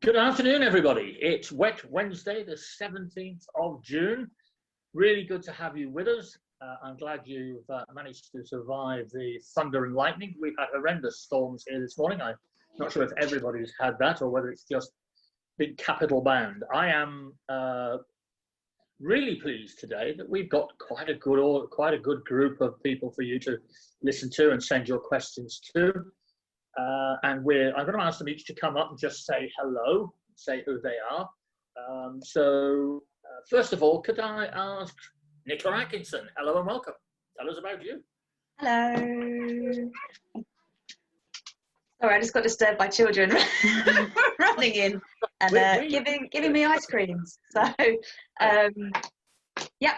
Good afternoon, everybody. It's Wet Wednesday, the 17th of June. Really good to have you with us. I'm glad you've managed to survive the thunder and lightning. We've had horrendous storms here this morning. I'm not sure if everybody's had that or whether it's just been capital bound. I am really pleased today that we've got quite a good group of people for you to listen to and send your questions to. I'm going to ask them each to come up and just say hello, say who they are. First of all, could I ask Nicole Atkinson, hello and welcome. Tell us about you. Hello. Sorry, I just got disturbed by children running in and giving me ice creams. So,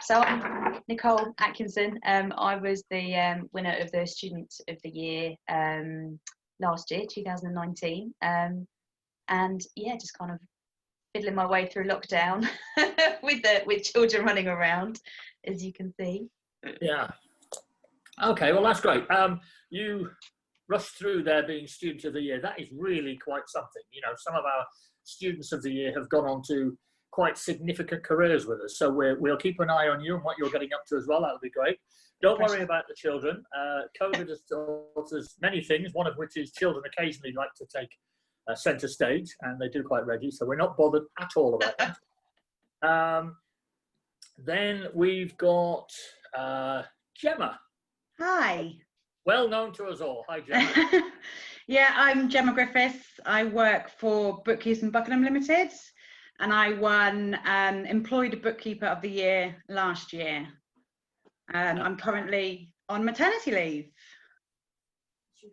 so I'm Nicole Atkinson. I was the winner of the Student of the Year last year, 2019, and just kind of fiddling my way through lockdown with children running around, as you can see. Yeah. Okay, well that's great. You rushed through there being Student of the Year. That is really quite something. You know, some of our Students of the Year have gone on to quite significant careers with us, so we'll keep an eye on you and what you're getting up to as well. That'll be great. Don't worry about the children. COVID has taught us many things, one of which is children occasionally like to take centre stage, and they do quite regularly, so we're not bothered at all about that. Then we've got Gemma. Hi. Well known to us all. Hi, Gemma. Yeah, I'm Gemma Griffiths. I work for Bookkeeper and Limited, and I won Employed Bookkeeper of the Year last year. I'm currently on maternity leave.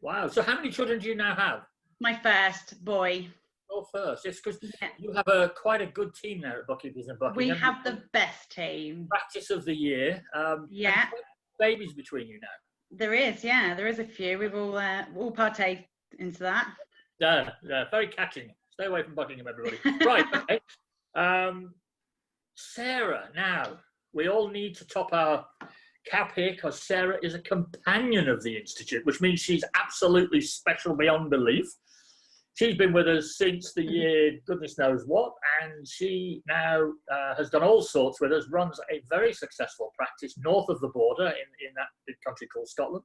Wow. So how many children do you now have? My first boy. Oh, first. Yes, because you have quite a good team there at Bookkeepers and Buckingham. We have the best team. Practice of the year. Yeah. Babies between you now. There is, yeah. There is a few. We've all partake into that. Yeah, very catching. Stay away from Buckingham, everybody. Right, okay. Sarah, now, we all need to top our cap here because Sarah is a companion of the Institute, which means she's absolutely special beyond belief. She's been with us since the year goodness knows what, and she now has done all sorts with us, runs a very successful practice north of the border in that big country called Scotland,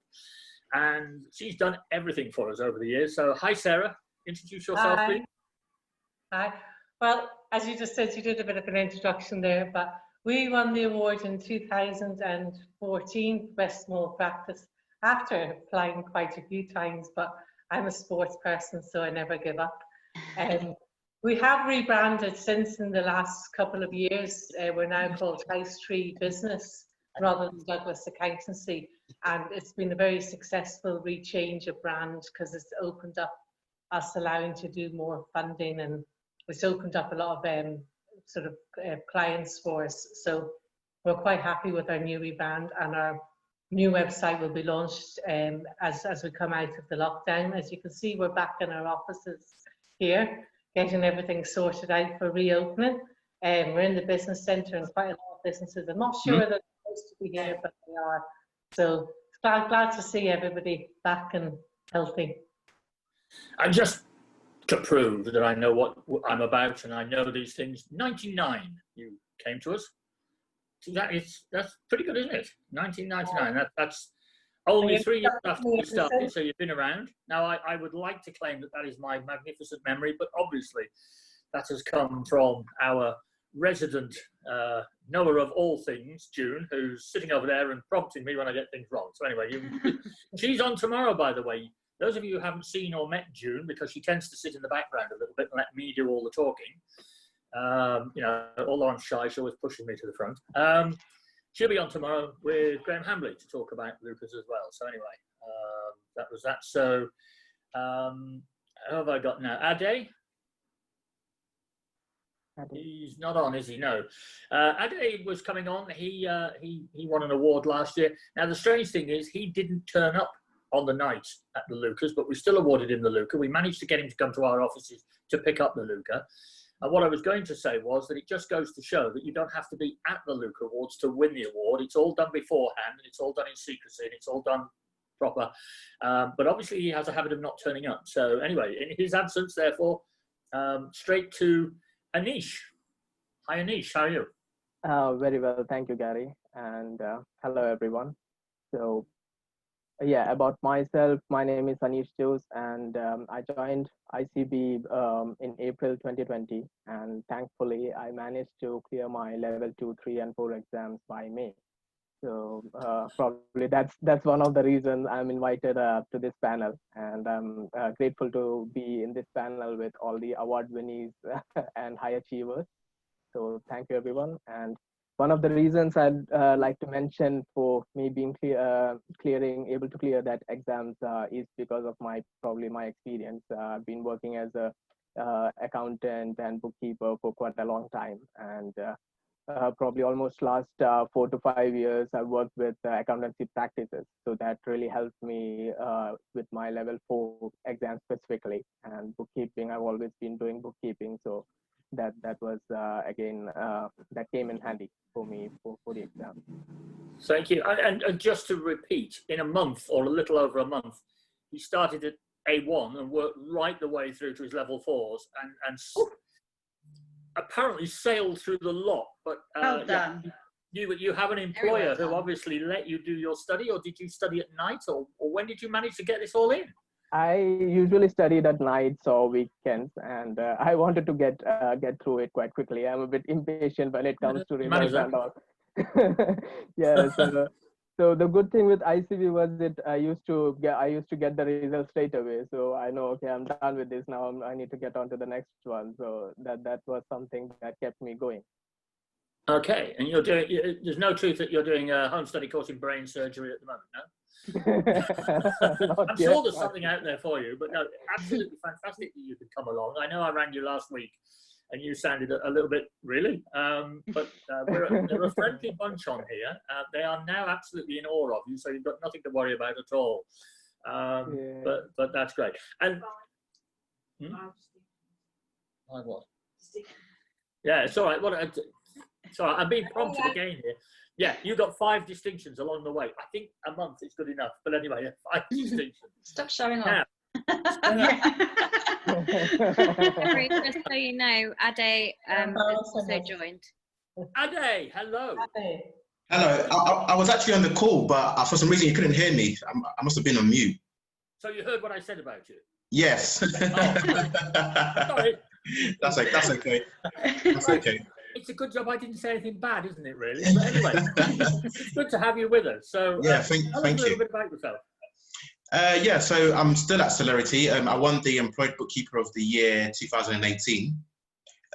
and she's done everything for us over the years. So hi Sarah, introduce yourself please. Hi. Well, as you just said, you did a bit of an introduction there, but we won the award in 2014, Best Small Practice, after applying quite a few times, but I'm a sports person, so I never give up. We have rebranded since in the last couple of years. We're now called House Tree Business rather than Douglas Accountancy, and it's been a very successful rechange of brand because it's opened up us allowing to do more funding, and it's opened up a lot of clients for us. So we're quite happy with our new rebrand, and our new website will be launched as we come out of the lockdown. As you can see, we're back in our offices here, getting everything sorted out for reopening. We're in the business centre, and quite a lot of businesses, I'm not sure they're supposed to be here, but they are. So glad to see everybody back and healthy. And just to prove that I know what I'm about and I know these things, 99 you came to us. So that's pretty good, isn't it? 1999. That's only 3 years after we started, so you've been around. Now, I would like to claim that is my magnificent memory, but obviously that has come from our resident knower of all things, June, who's sitting over there and prompting me when I get things wrong. So anyway, she's on tomorrow, by the way. Those of you who haven't seen or met June, because she tends to sit in the background a little bit and let me do all the talking. Although I'm shy, she always pushes me to the front. She'll be on tomorrow with Graham Hambley to talk about Lucas as well. So anyway, that was that. So who have I got now? Ade? He's not on, is he? No. Ade was coming on. He won an award last year. Now the strange thing is he didn't turn up on the night at the Lucas, but we still awarded him the Luca. We managed to get him to come to our offices to pick up the Luca. And what I was going to say was that it just goes to show that you don't have to be at the Luca Awards to win the award. It's all done beforehand, and it's all done in secrecy, and it's all done proper. But obviously he has a habit of not turning up. So anyway, in his absence, therefore, straight to Anish. Hi, Anish. How are you? Very well, thank you, Gary, and hello, everyone. So, yeah, about myself, my name is Anish Jose, and I joined ICB in April 2020, and thankfully, I managed to clear my level 2, 3, and 4 exams by May. So probably that's one of the reasons I'm invited to this panel, and I'm grateful to be in this panel with all the award winnees and high achievers. So thank you, everyone. And one of the reasons I'd like to mention for me being able to clear that exams is because of probably my experience. I've been working as a accountant and bookkeeper for quite a long time, and probably almost last 4 to 5 years, I've worked with accountancy practices. So that really helped me with my level 4 exam specifically. And bookkeeping, I've always been doing bookkeeping. So that was again that came in handy for me for the exam. Thank you. And just to repeat, in a month or a little over a month, he started at A1 and worked right the way through to his level 4s and apparently sailed through the lot. But Well done. you have an employer who obviously let you do your study, or did you study at night, or when did you manage to get this all in? I usually studied at nights or weekends, and I wanted to get through it quite quickly. I'm a bit impatient when it comes to results and all. Yeah. So the good thing with ICB was that I used to get the results straight away. So I know, okay, I'm done with this now. I need to get on to the next one. So that was something that kept me going. Okay, and there's no truth that you're doing a home study course in brain surgery at the moment, no? I'm sure there's something out there for you, but no, absolutely fantastic that you could come along. I know I rang you last week and you sounded a little bit, really? But they're a friendly bunch on here. They are now absolutely in awe of you, so you've got nothing to worry about at all. But that's great. And what? Yeah, it's all right. Sorry, I'm being prompted again here. Yeah, you got 5 distinctions along the way. I think a month is good enough. But anyway, 5 distinctions. Stop showing off. Just so you know, Ade has also joined. Ade, hello. Ade. Hello. I was actually on the call, but for some reason you couldn't hear me. I must have been on mute. So you heard what I said about you? Yes. Sorry. That's okay. That's okay. It's a good job I didn't say anything bad, isn't it, really? But anyway, it's good to have you with us. So yeah, thank you. Tell us a little bit about yourself. Yeah, so I'm still at Celerity. I won the Employed Bookkeeper of the Year 2018.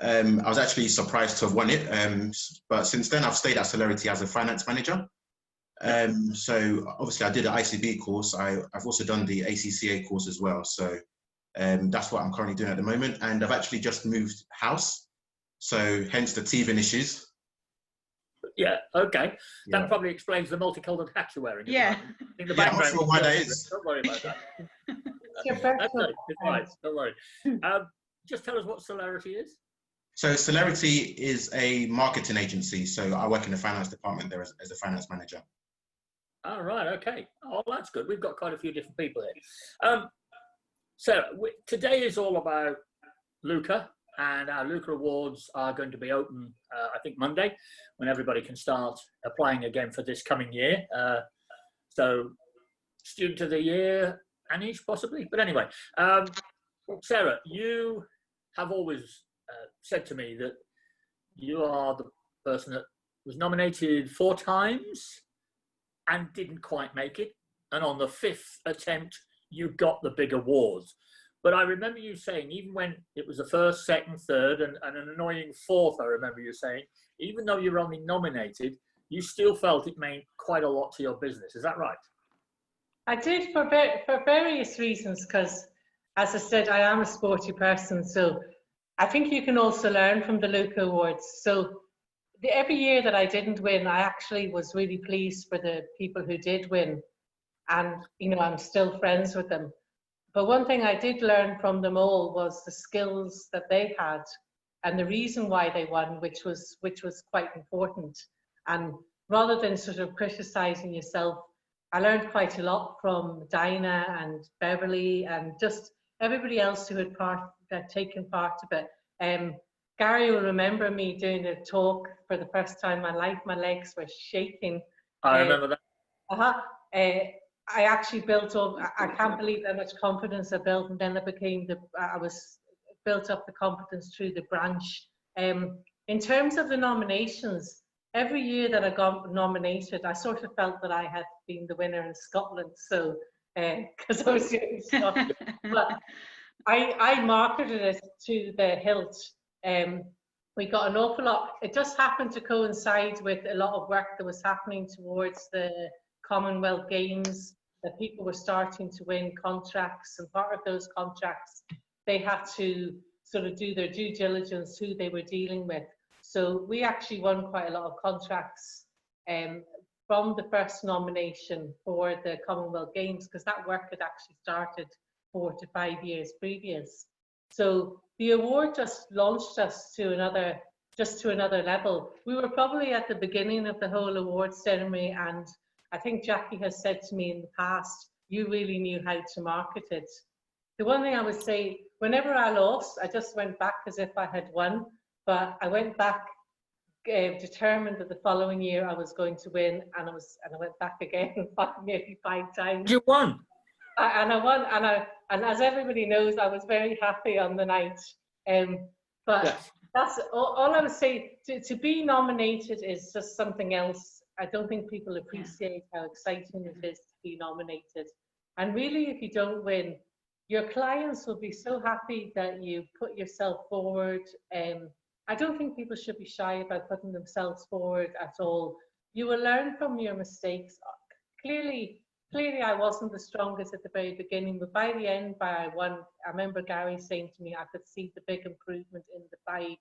I was actually surprised to have won it, but since then I've stayed at Celerity as a finance manager. So obviously I did an ICB course. I've also done the ACCA course as well. So that's what I'm currently doing at the moment. And I've actually just moved house. So hence the teething issues. Yeah, okay. That Yeah. probably explains the multicolored hat you're wearing. Yeah. In the Yeah, I'm not background. sure why that is. Don't worry about that. Your That's personal it. It's fine. Don't worry. Just tell us what Celerity is. So Celerity is a marketing agency. So I work in the finance department there as a finance manager. Oh, right, okay. Oh, that's good. We've got quite a few different people here. So today is all about Luca, and our Luca Awards are going to be open, I think, Monday, when everybody can start applying again for this coming year. So Student of the Year, Anish, possibly. But anyway, Sarah, you have always said to me that you are the person that was nominated 4 times and didn't quite make it. And on the 5th attempt, you got the big awards. But I remember you saying, even when it was the 1st, 2nd, 3rd, and an annoying 4th, I remember you saying, even though you're only nominated, you still felt it meant quite a lot to your business. Is that right? I did for various reasons, because, as I said, I am a sporty person. So I think you can also learn from the Luca Awards. So every year that I didn't win, I actually was really pleased for the people who did win. And, you know, I'm still friends with them. But one thing I did learn from them all was the skills that they had and the reason why they won, which was quite important. And rather than sort of criticizing yourself, I learned quite a lot from Dinah and Beverly, and just everybody else who had taken part of it. Garry will remember me doing a talk for the first time in my life. My legs were shaking. I remember that. I actually built up, I can't believe how much confidence I built, and then I was built up the confidence through the branch. In terms of the nominations, every year that I got nominated, I sort of felt that I had been the winner in Scotland, so, because I was doing Scotland. But I marketed it to the hilt. We got an awful lot. It just happened to coincide with a lot of work that was happening towards the Commonwealth Games, that people were starting to win contracts, and part of those contracts, they had to sort of do their due diligence who they were dealing with. So we actually won quite a lot of contracts from the first nomination for the Commonwealth Games, because that work had actually started 4 to 5 years previous. So the award just launched us to another level. We were probably at the beginning of the whole awards ceremony, and I think Jackie has said to me in the past, you really knew how to market it. The one thing I would say, whenever I lost, I just went back as if I had won, but I went back determined that the following year I was going to win, and I went back again maybe 5 times. You won. And I won, and as everybody knows, I was very happy on the night. But yes, that's all I would say. To be nominated is just something else. I don't think people appreciate how exciting it is to be nominated. And really, if you don't win, your clients will be so happy that you put yourself forward. I don't think people should be shy about putting themselves forward at all. You will learn from your mistakes. Clearly I wasn't the strongest at the very beginning, but by the end, I won. I remember Garry saying to me, I could see the big improvement in the 5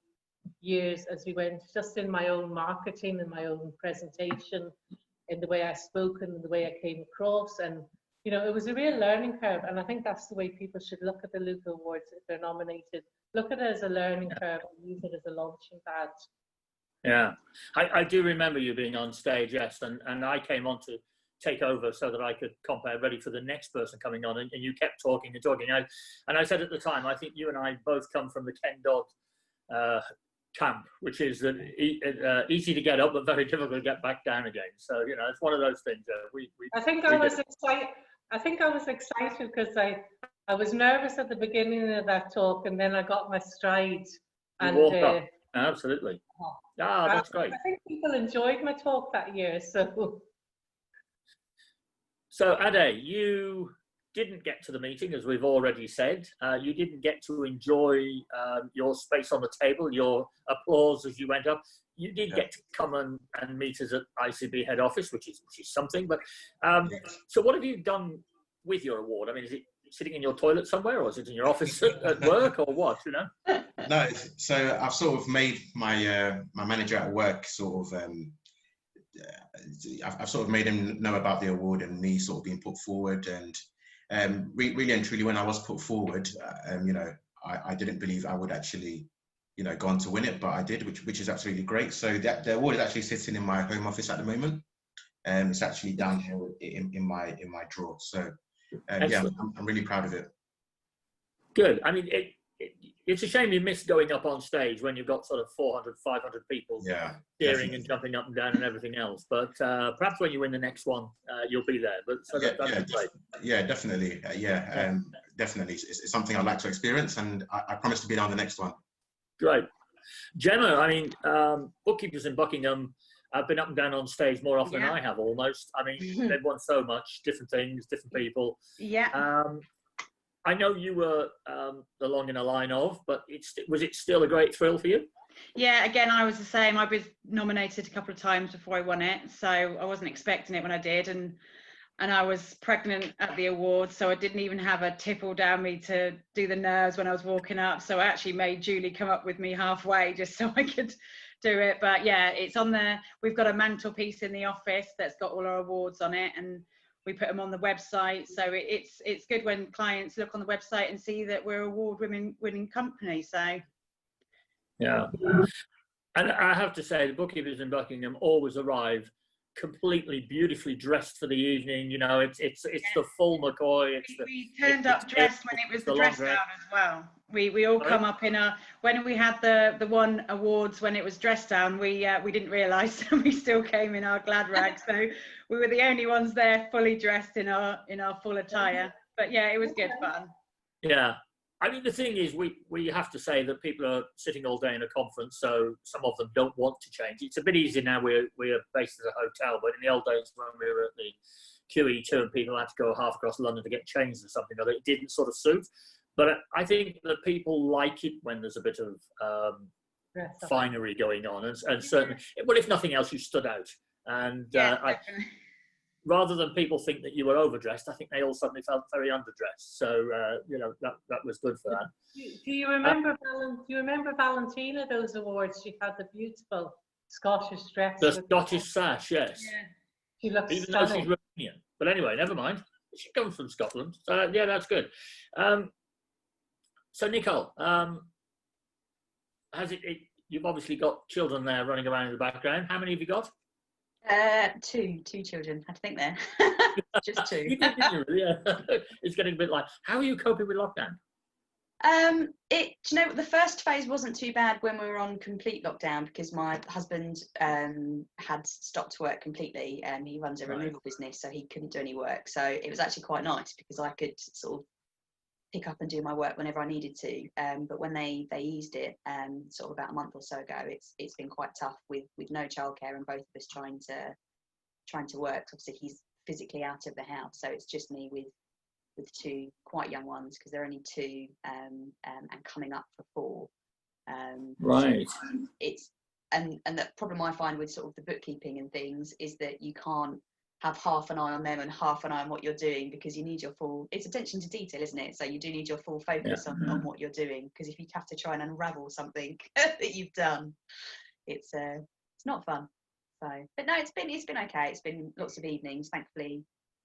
years as we went, just in my own marketing and my own presentation, in the way I spoke and the way I came across. And, you know, it was a real learning curve. And I think that's the way people should look at the Luca Awards if they're nominated. Look at it as a learning curve and use it as a launching pad. Yeah, I do remember you being on stage, yes, and I came on to take over so that I could compare ready for the next person coming on, and you kept talking and talking. And I said at the time, I think you and I both come from the Ken Dodd camp, which is easy to get up but very difficult to get back down again. So, you know, it's one of those things. I think I was excited because I was nervous at the beginning of that talk, and then I got my stride. And walked up. Absolutely. That's great. I think people enjoyed my talk that year. So Ade, you didn't get to the meeting, as we've already said. You didn't get to enjoy your space on the table, your applause as you went up. You did get to come and meet us at ICB head office, which is something. But so what have you done with your award? I mean, is it sitting in your toilet somewhere, or is it in your office at work, or what? You know? No. So I've sort of made my my manager at work sort of. I've sort of made him know about the award and me sort of being put forward, and really and truly, when I was put forward, you know, I didn't believe I would actually, you know, go on to win it, but I did, which is absolutely great. So the award is actually sitting in my home office at the moment, and it's actually down here in my drawer. So yeah, I'm really proud of it. Good. I mean, it's a shame you missed going up on stage when you've got sort of 400, 500 people cheering and jumping up and down and everything else. But perhaps when you win the next one, you'll be there. But so that'd be great. Yeah, definitely. Definitely. It's something I'd like to experience, and I promise to be on the next one. Great. Gemma, I mean, bookkeepers in Buckingham have been up and down on stage more often than I have, almost. I mean, they've won so much, different things, different people. Yeah. I know you were the long in a line of, but was it still a great thrill for you? Yeah, again, I was the same. I was nominated a couple of times before I won it, so I wasn't expecting it when I did, and I was pregnant at the awards, so I didn't even have a tipple down me to do the nerves when I was walking up. So I actually made Julie come up with me halfway just so I could do it. But yeah, it's on there. We've got a mantelpiece in the office that's got all our awards on it, and we put them on the website. So it's good when clients look on the website and see that we're award-winning company. So yeah, and I have to say, the bookkeepers in Buckingham always arrive completely beautifully dressed for the evening. You know, it's the full McCoy. We turned up dressed when it was the dress down as well. We all come up in a, when we had the one awards when it was dress down, we didn't realise we still came in our glad rags, so we were the only ones there fully dressed in our full attire. But yeah, it was good fun. Yeah. I mean, the thing is, we have to say that people are sitting all day in a conference, so some of them don't want to change. It's a bit easier now. We're based at a hotel, but in the old days when we were at the QE2 and people had to go half across London to get changed or something, or it didn't sort of suit. But I think that people like it when there's a bit of finery going on, and certainly, well, if nothing else, you stood out. And rather than people think that you were overdressed, I think they all suddenly felt very underdressed. So you know, that was good for that. Do you remember Valentina? Those awards, she had the beautiful Scottish dress. The Scottish sash, yes. Yeah. She looks even stunning. though she's Romanian. But anyway, never mind. She comes from Scotland. So yeah, that's good. So Nicole, you've obviously got children there running around in the background. How many have you got? Two children. I had to think there. Just two. You did, didn't you? Yeah. It's getting a bit like, how are you coping with lockdown? Do you know, the first phase wasn't too bad when we were on complete lockdown, because my husband had stopped work completely. He runs a removal business, so he couldn't do any work. So it was actually quite nice because I could sort of pick up and do my work whenever I needed to. But when they eased it, sort of about a month or so ago, it's been quite tough with no childcare and both of us trying to work. Obviously, he's physically out of the house, so it's just me with two quite young ones, because they're only 2 and coming up for 4. Right. So it's and the problem I find with sort of the bookkeeping and things is that you can't have half an eye on them and half an eye on what you're doing, because you need your full, it's attention to detail, isn't it? So you do need your full focus on what you're doing, because if you have to try and unravel something that you've done, it's not fun. So, but no, it's been okay. It's been lots of evenings, thankfully.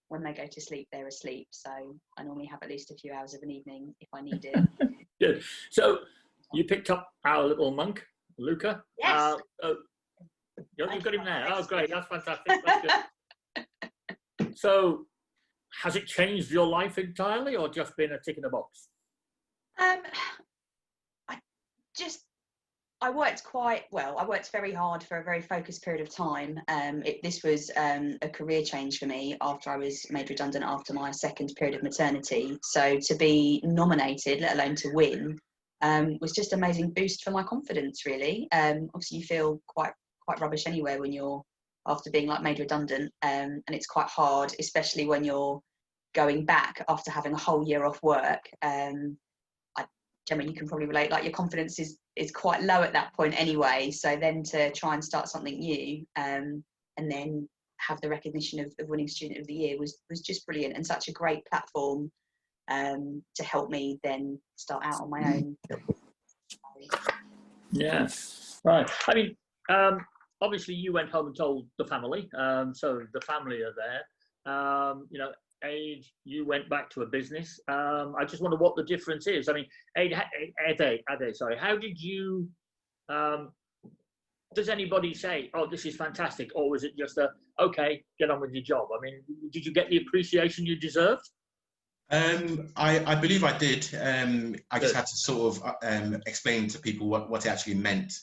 When they go to sleep, they're asleep. So I normally have at least a few hours of an evening if I need it. Good. So you picked up our little monk, Luca. Yes. You've got him there. Oh, great. That's fantastic. That's good. So has it changed your life entirely, or just been a tick in a box? I worked quite well. I worked very hard for a very focused period of time. This was a career change for me after I was made redundant after my second period of maternity. So to be nominated, let alone to win, was just an amazing boost for my confidence, really. Obviously, you feel quite rubbish anyway when you're after being made redundant, and it's quite hard, especially when you're going back after having a whole year off work. Gemma, you can probably relate, your confidence is quite low at that point anyway. So then to try and start something new, and then have the recognition of winning Student of the Year was just brilliant, and such a great platform to help me then start out on my own. Yeah, right. I mean, obviously you went home and told the family, so the family are there. Ade, you went back to a business. I just wonder what the difference is. I mean, Ade, sorry, how did you, does anybody say, oh, this is fantastic, or was it just okay, get on with your job? I mean, did you get the appreciation you deserved? I believe I did. I just had to sort of explain to people what it actually meant.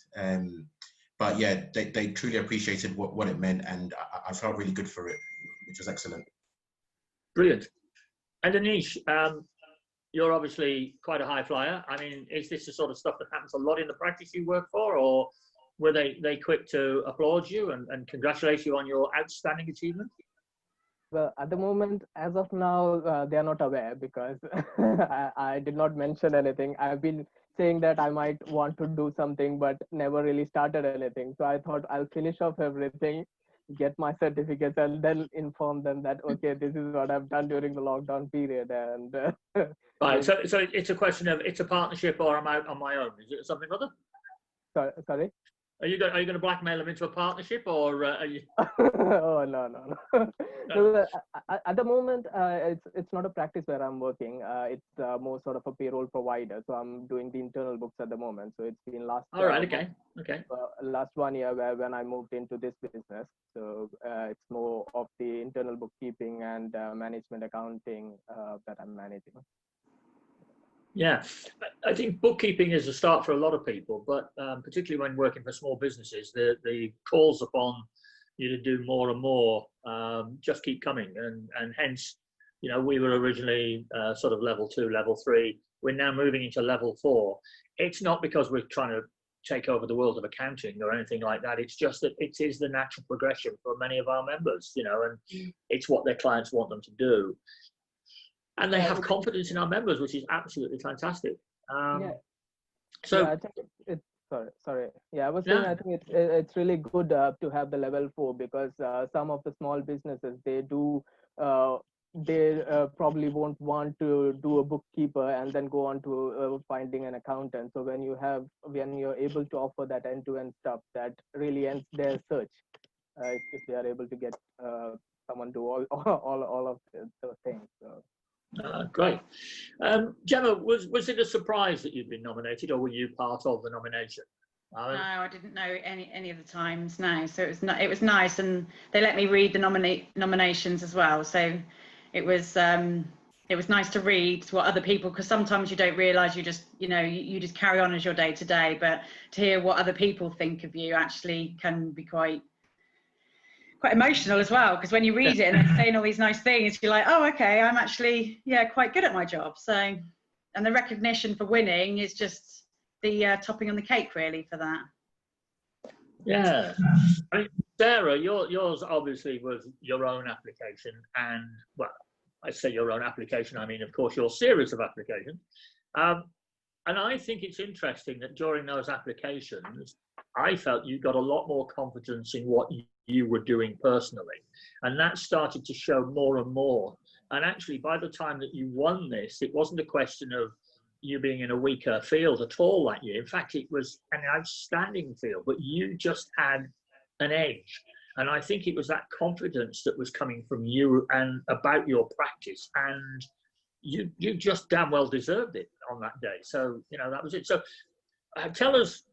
But yeah, they truly appreciated what it meant, and I felt really good for it, which was excellent. Brilliant. And Anish, you're obviously quite a high flyer. I mean, is this the sort of stuff that happens a lot in the practice you work for, or were they quick to applaud you and congratulate you on your outstanding achievement? Well, at the moment, as of now, they are not aware, because I did not mention anything. I've been saying that I might want to do something, but never really started anything. So I thought I'll finish off everything, get my certificates, and then inform them that, okay, this is what I've done during the lockdown period. And right, so it's a question of, it's a partnership, or I'm out on my own. Is it something other? Sorry? Are you going to blackmail them into a partnership, or are you? Oh, no. So, at the moment, it's not a practice where I'm working. It's more sort of a payroll provider. So I'm doing the internal books at the moment. So it's been last. All right. Okay. Last 1 year when I moved into this business. So it's more of the internal bookkeeping and management accounting that I'm managing. Yeah, I think bookkeeping is a start for a lot of people, but particularly when working for small businesses, the calls upon you to do more and more just keep coming, and hence, you know, we were originally sort of level 2, level 3. We're now moving into level 4. It's not because we're trying to take over the world of accounting or anything like that. It's just that it is the natural progression for many of our members, you know, and it's what their clients want them to do. And they have confidence in our members, which is absolutely fantastic. So, I think it's sorry. Yeah, I was saying I think it's really good to have the level 4, because some of the small businesses, they probably won't want to do a bookkeeper and then go on to finding an accountant. So when you're able to offer that end-to-end stuff, that really ends their search. If they are able to get someone to all of the things. So. Great. Gemma, was it a surprise that you'd been nominated, or were you part of the nomination? No, I didn't know any of the times. No, so it was nice, and they let me read the nominations as well. So it was nice to read what other people, because sometimes you don't realise you just carry on as your day to day, but to hear what other people think of you actually can be quite emotional as well, because when you read it and they're saying all these nice things, you're like, oh, okay, I'm actually quite good at my job. So, and the recognition for winning is just the topping on the cake really for that. Yeah. I mean, Sarah, yours obviously was your own application, and well, I say your own application, I mean, of course, your series of applications. And I think it's interesting that during those applications, I felt you got a lot more confidence in what you were doing personally. And that started to show more and more. And actually, by the time that you won this, it wasn't a question of you being in a weaker field at all that year. In fact, it was an outstanding field, but you just had an edge. And I think it was that confidence that was coming from you and about your practice. And you just damn well deserved it on that day. So, you know, that was it. So tell us,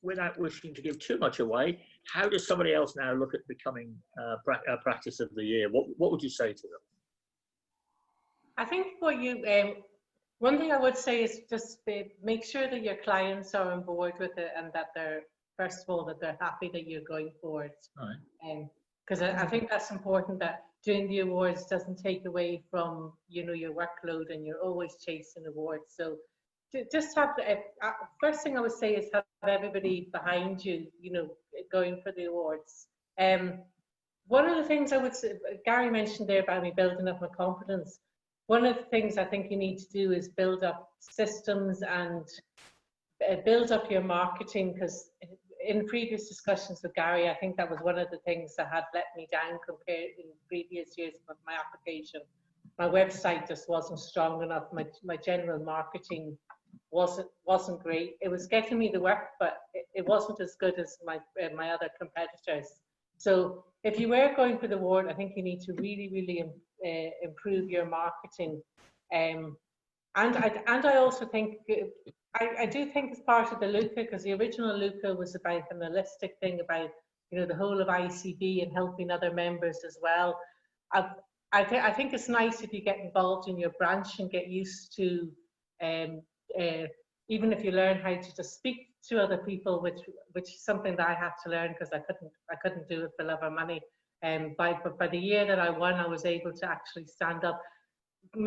without wishing to give too much away, how does somebody else now look at becoming a practice of the year? What would you say to them? I think one thing I would say is just make sure that your clients are on board with it, and that they're, first of all, that they're happy that you're going forward. Right. Because I think that's important, that doing the awards doesn't take away from, you know, your workload, and you're always chasing awards. So just have the first thing I would say is have everybody behind you, you know, going for the awards. One of the things I would say, Garry mentioned there about me building up my confidence. One of the things I think you need to do is build up systems and build up your marketing, because in previous discussions with Garry, I think that was one of the things that had let me down compared in previous years with my application. My website just wasn't strong enough. My general marketing wasn't great. It was getting me the work, but it wasn't as good as my other competitors. So if you were going for the award, I think you need to really improve your marketing. And I also think, I do think it's part of the Luca, because the original Luca was about an holistic thing about, you know, the whole of ICB and helping other members as well. I think it's nice if you get involved in your branch and get used to, even if you learn how to just speak to other people, which is something that I had to learn, because I couldn't do it for love or money. By the year that I won, I was able to actually stand up.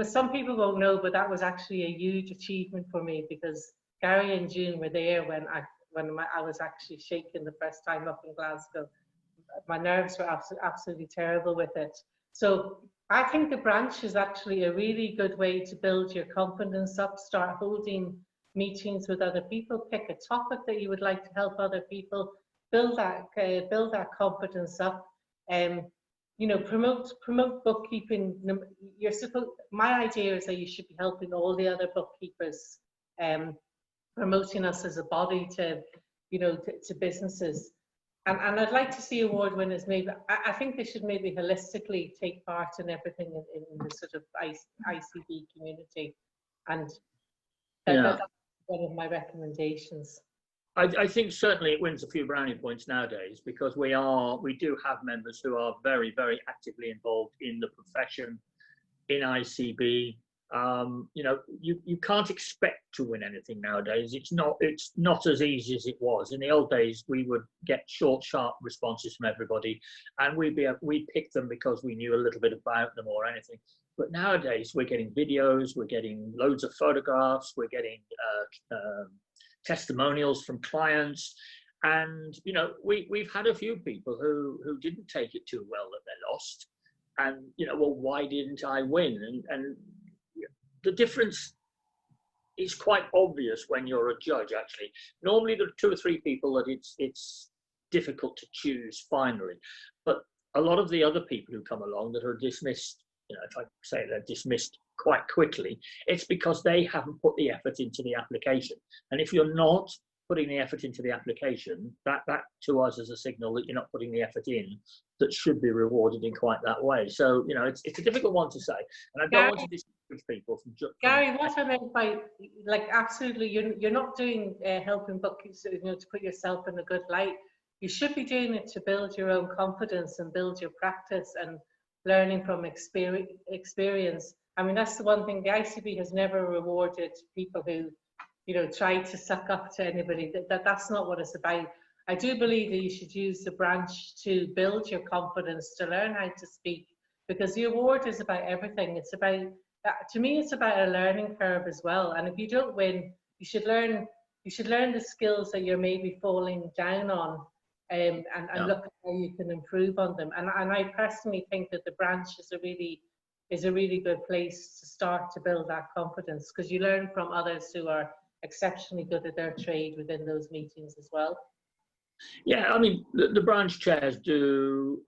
Some people won't know, but that was actually a huge achievement for me, because Garry and June were there when I was actually shaking the first time up in Glasgow. My nerves were absolutely terrible with it. So I think the branch is actually a really good way to build your confidence up. Start holding meetings with other people. Pick a topic that you would like to help other people. Build that confidence up. You know, promote bookkeeping. My idea is that you should be helping all the other bookkeepers, promoting us as a body to, you know, to businesses. And I'd like to see award winners maybe, I think they should maybe holistically take part in everything in the sort of ICB community. And that's one of my recommendations. I think certainly it wins a few brownie points nowadays, because we do have members who are very, very actively involved in the profession, in ICB. You know, you can't expect to win anything nowadays. It's not as easy as it was. In the old days, we would get short, sharp responses from everybody, and we'd pick them because we knew a little bit about them or anything. But nowadays, we're getting videos, we're getting loads of photographs, we're getting testimonials from clients, and you know, we've had a few people who didn't take it too well that they lost, and you know, well, why didn't I win? And the difference is quite obvious when you're a judge. Actually, normally there are 2 or 3 people that it's difficult to choose finally, but a lot of the other people who come along that are dismissed, you know, if I say they're dismissed quite quickly, it's because they haven't put the effort into the application. And if you're not putting the effort into the application, that to us is a signal that you're not putting the effort in that should be rewarded in quite that way. So, you know, it's a difficult one to say. And I don't want to discourage people from Gary, what I meant by, like, absolutely, you're not doing helping bookkeepers, you know, to put yourself in a good light. You should be doing it to build your own confidence and build your practice and learning from experience. I mean, that's the one thing. The ICB has never rewarded people who, you know, try to suck up to anybody. That's not what it's about. I do believe that you should use the branch to build your confidence, to learn how to speak, because the award is about everything. It's about, to me, it's about a learning curve as well. And if you don't win, you should learn the skills that you're maybe falling down on, and look at how you can improve on them. And I personally think that the branch is a really good place to start to build that confidence, because you learn from others who are exceptionally good at their trade within those meetings as well. Yeah, I mean, the branch chairs do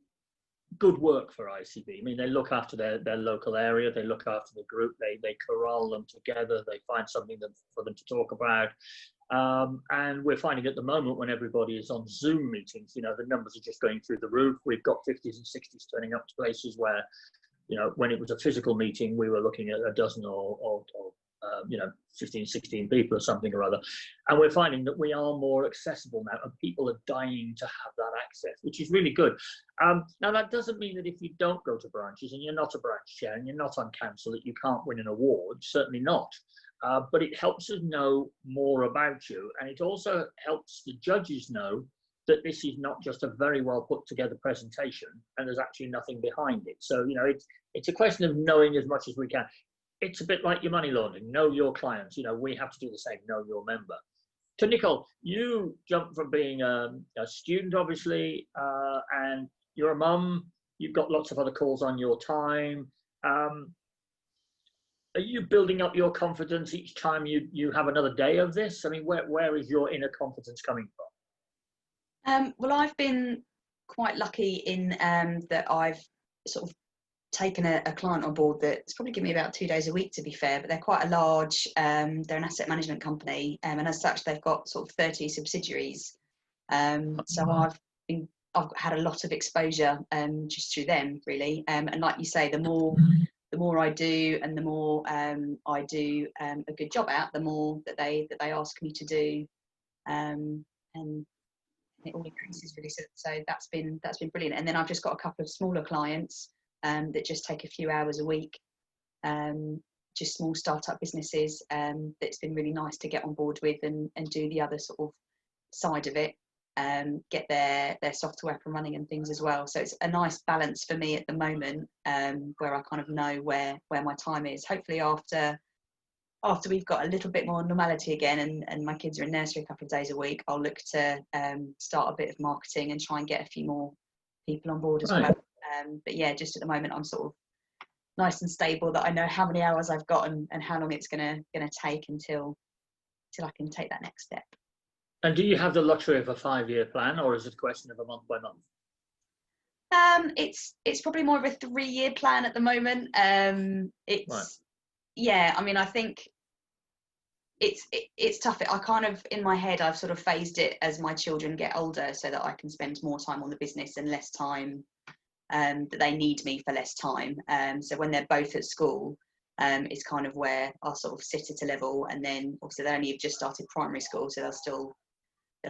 good work for ICB. I mean, they look after their local area, they look after the group, they corral them together, they find something for them to talk about. And we're finding at the moment, when everybody is on Zoom meetings, you know, the numbers are just going through the roof. We've got 50s and 60s turning up to places where, you know, when it was a physical meeting, we were looking at a dozen or you know, 15, 16 people or something or other. And we're finding that we are more accessible now, and people are dying to have that access, which is really good. Now, that doesn't mean that if you don't go to branches and you're not a branch chair and you're not on council, that you can't win an award, certainly not. But it helps us know more about you, and it also helps the judges know that this is not just a very well put together presentation and there's actually nothing behind it. So, you know, it's a question of knowing as much as we can. It's a bit like your money laundering. Know your clients. You know, we have to do the same. Know your member. So, Nicole, you jumped from being a student, obviously, and you're a mum. You've got lots of other calls on your time. Are you building up your confidence each time you have another day of this? I mean, where is your inner confidence coming from? Well, I've been quite lucky in that I've sort of taken a client on board that's probably given me about 2 days a week, to be fair, but they're quite a large, they're an asset management company, and as such they've got sort of 30 subsidiaries. So I've had a lot of exposure just through them, really, and like you say, the more I do and the more I do a good job at, the more that they ask me to do, and it all increases, really. So that's been brilliant. And then I've just got a couple of smaller clients that just take a few hours a week, just small startup businesses, that's been really nice to get on board with and do the other sort of side of it, get their software up and running and things as well. So it's a nice balance for me at the moment, where I kind of know where my time is. Hopefully after we've got a little bit more normality again and my kids are in nursery a couple of days a week, I'll look to start a bit of marketing and try and get a few more people on board as well. But yeah, just at the moment I'm sort of nice and stable, that I know how many hours I've got and how long it's gonna take until I can take that next step. And do you have the luxury of a 5-year plan, or is it a question of a month by month? It's probably more of a 3-year plan at the moment. Yeah, I mean, I think it's tough. I kind of, in my head, I've sort of phased it as my children get older so that I can spend more time on the business and less time, that they need me for less time. So when they're both at school, it's kind of where I'll sort of sit at a level, and then obviously they only have just started primary school, so they'll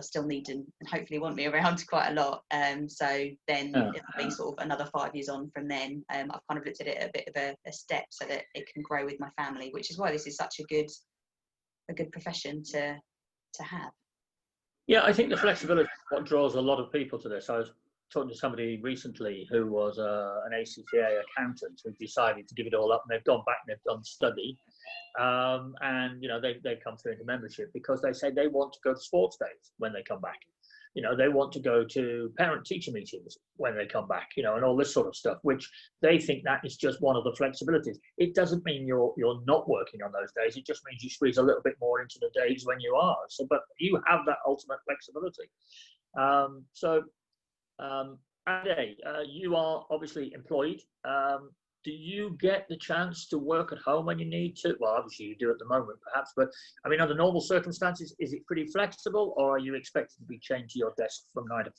still need and hopefully want me around quite a lot. So then it'll be sort of another 5 years on from then. I've kind of looked at it a bit of a step so that it can grow with my family, which is why this is such a good profession to have. Yeah, I think the flexibility is what draws a lot of people to this. I was talking to somebody recently who was an ACCA accountant who decided to give it all up, and they've gone back and they've done study, and you know they've come through into membership because they say they want to go to sports days when they come back. You know, they want to go to parent-teacher meetings when they come back, you know, and all this sort of stuff, which they think that is just one of the flexibilities. It doesn't mean you're not working on those days. It just means you squeeze a little bit more into the days when you are. So, but you have that ultimate flexibility. Ade, you are obviously employed. Do you get the chance to work at home when you need to? Well, obviously you do at the moment, perhaps, but I mean, under normal circumstances, is it pretty flexible, or are you expected to be chained to your desk from 9 to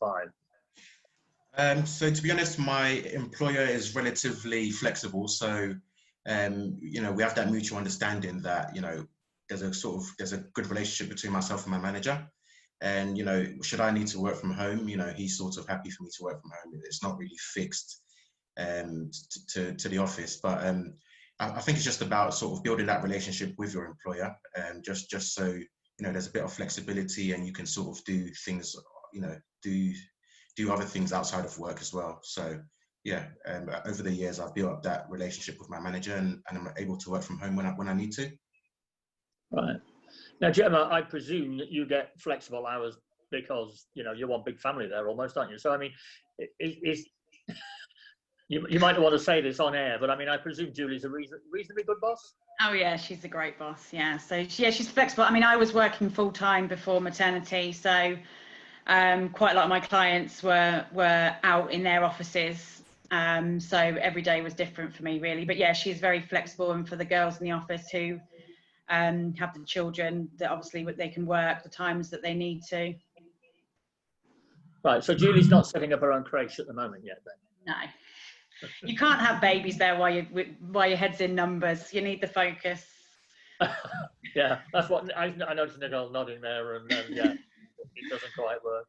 5? So to be honest, my employer is relatively flexible. So, you know, we have that mutual understanding that, you know, there's a good relationship between myself and my manager. And, you know, should I need to work from home, you know, he's sort of happy for me to work from home. It's not really fixed to the office, but I think it's just about sort of building that relationship with your employer, just so, you know, there's a bit of flexibility and you can sort of do things, you know, do other things outside of work as well. So yeah, over the years I've built up that relationship with my manager, and I'm able to work from home when I need to. Right. Now, Gemma, I presume that you get flexible hours because, you know, you're one big family there almost, aren't you? So, I mean, you might not want to say this on air, but I mean, I presume Julie's a reasonably good boss? Oh yeah, she's a great boss, yeah. So yeah, she's flexible. I mean, I was working full-time before maternity, so quite a lot of my clients were out in their offices, so every day was different for me, really. But yeah, she's very flexible, and for the girls in the office who have the children, that obviously they can work the times that they need to. Right, so Julie's not setting up her own creche at the moment yet then? No. You can't have babies there while your head's in numbers. You need the focus. Yeah, that's what I noticed Nicole nodding there, and yeah, it doesn't quite work.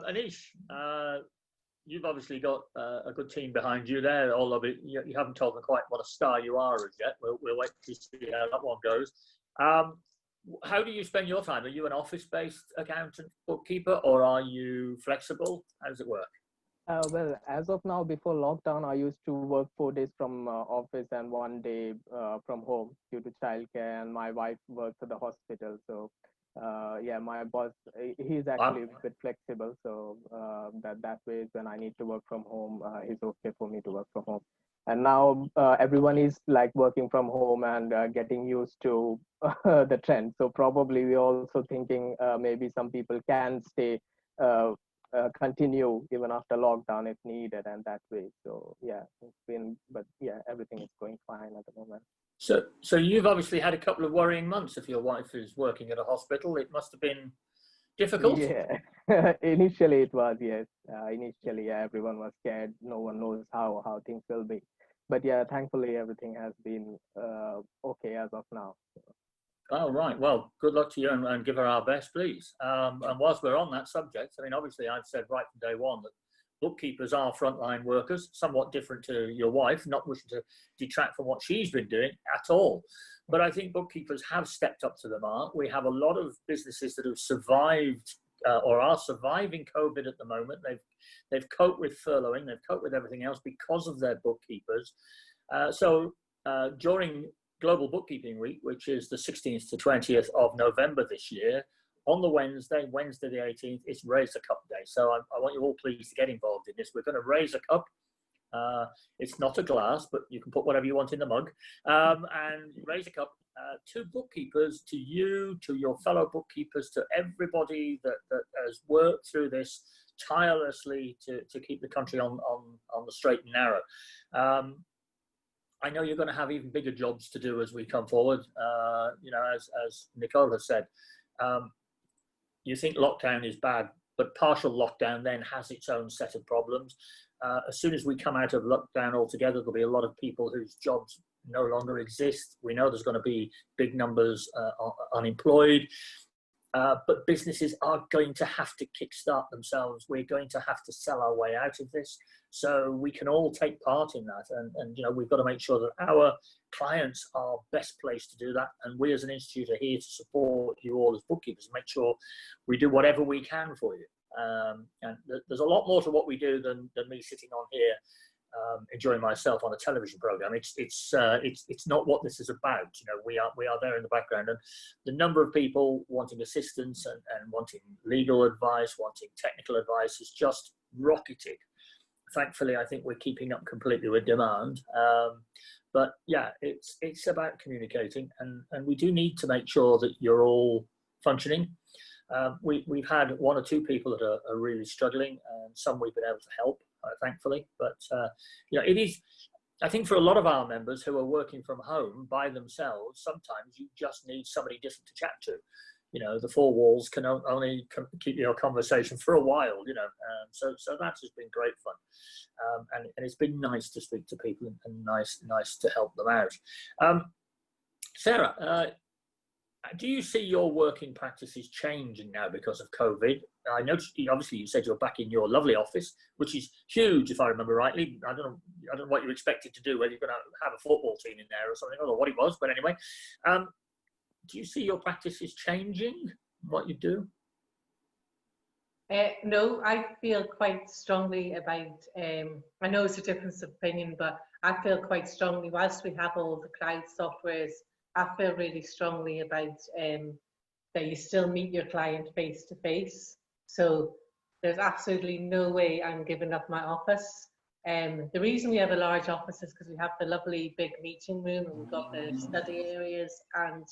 Anish, you've obviously got a good team behind you there, although you haven't told them quite what a star you are as yet. We'll wait to see how that one goes. How do you spend your time? Are you an office-based accountant, bookkeeper, or are you flexible? How does it work? Well, as of now, before lockdown, I used to work 4 days from office and 1 day from home due to childcare, and my wife works at the hospital. So, yeah, my boss, he's actually a bit flexible. So that way, when I need to work from home, he's okay for me to work from home. And now everyone is like working from home and getting used to the trend. So probably we're also thinking maybe some people can stay continue even after lockdown if needed, and that way. So yeah, but yeah, everything is going fine at the moment. So you've obviously had a couple of worrying months. If your wife is working at a hospital, it must have been difficult. Yeah, initially it was, yes. Initially, yeah, everyone was scared. No one knows how things will be. But yeah, thankfully everything has been okay as of now. Oh, right. Well, good luck to you, and give her our best, please. And whilst we're on that subject, I mean, obviously I've said right from day one that bookkeepers are frontline workers, somewhat different to your wife, not wishing to detract from what she's been doing at all. But I think bookkeepers have stepped up to the mark. We have a lot of businesses that have survived or are surviving COVID at the moment. They've coped with furloughing, they've coped with everything else because of their bookkeepers. So during Global Bookkeeping Week, which is the 16th to 20th of November this year, on the Wednesday the 18th, it's Raise a Cup Day. So I want you all please to get involved in this. We're going to raise a cup. It's not a glass, but you can put whatever you want in the mug, and raise a cup to bookkeepers, to you, to your fellow bookkeepers, to everybody that has worked through this tirelessly to keep the country on the straight and narrow. I know you're going to have even bigger jobs to do as we come forward. You know, as Nicole has said, you think lockdown is bad, but partial lockdown then has its own set of problems. As soon as we come out of lockdown altogether, there'll be a lot of people whose jobs no longer exist. We know there's going to be big numbers unemployed, but businesses are going to have to kickstart themselves. We're going to have to sell our way out of this, so we can all take part in that. And you know, we've got to make sure that our clients are best placed to do that. And we as an institute are here to support you all as bookkeepers, make sure we do whatever we can for you. And there's a lot more to what we do than me sitting on here enjoying myself on a television program. It's not what this is about. You know, we are there in the background, and the number of people wanting assistance and wanting legal advice, wanting technical advice has just rocketed. Thankfully, I think we're keeping up completely with demand. But yeah, it's about communicating, and we do need to make sure that you're all functioning. We've had one or two people that are really struggling, and some we've been able to help, thankfully. But you know, it is, I think, for a lot of our members who are working from home by themselves, sometimes you just need somebody different to chat to. You know, the four walls can only keep your conversation for a while, you know. So that has been great fun. And it's been nice to speak to people and nice to help them out. Sarah, do you see your working practices changing now because of COVID? I noticed, obviously, you said you're back in your lovely office, which is huge, if I remember rightly. I don't know what you expected to do, whether you're going to have a football team in there or something. I don't know what it was, but anyway. Do you see your practices changing, what you do? No, I feel quite strongly about, I know it's a difference of opinion, but I feel quite strongly, whilst we have all the cloud softwares, I feel really strongly about that you still meet your client face to face. So there's absolutely no way I'm giving up my office. The reason we have a large office is because we have the lovely big meeting room, and we've got the study areas, and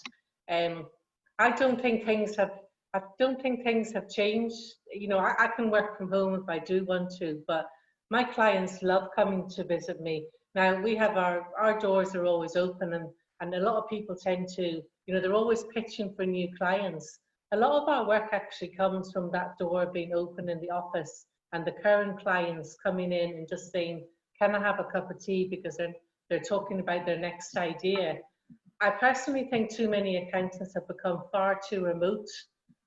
I don't think things have changed. You know, I can work from home if I do want to, but my clients love coming to visit me. Now, we have our doors are always open, and a lot of people tend to, you know, they're always pitching for new clients. A lot of our work actually comes from that door being open in the office, and the current clients coming in and just saying, can I have a cup of tea, because they're talking about their next idea. I personally think too many accountants have become far too remote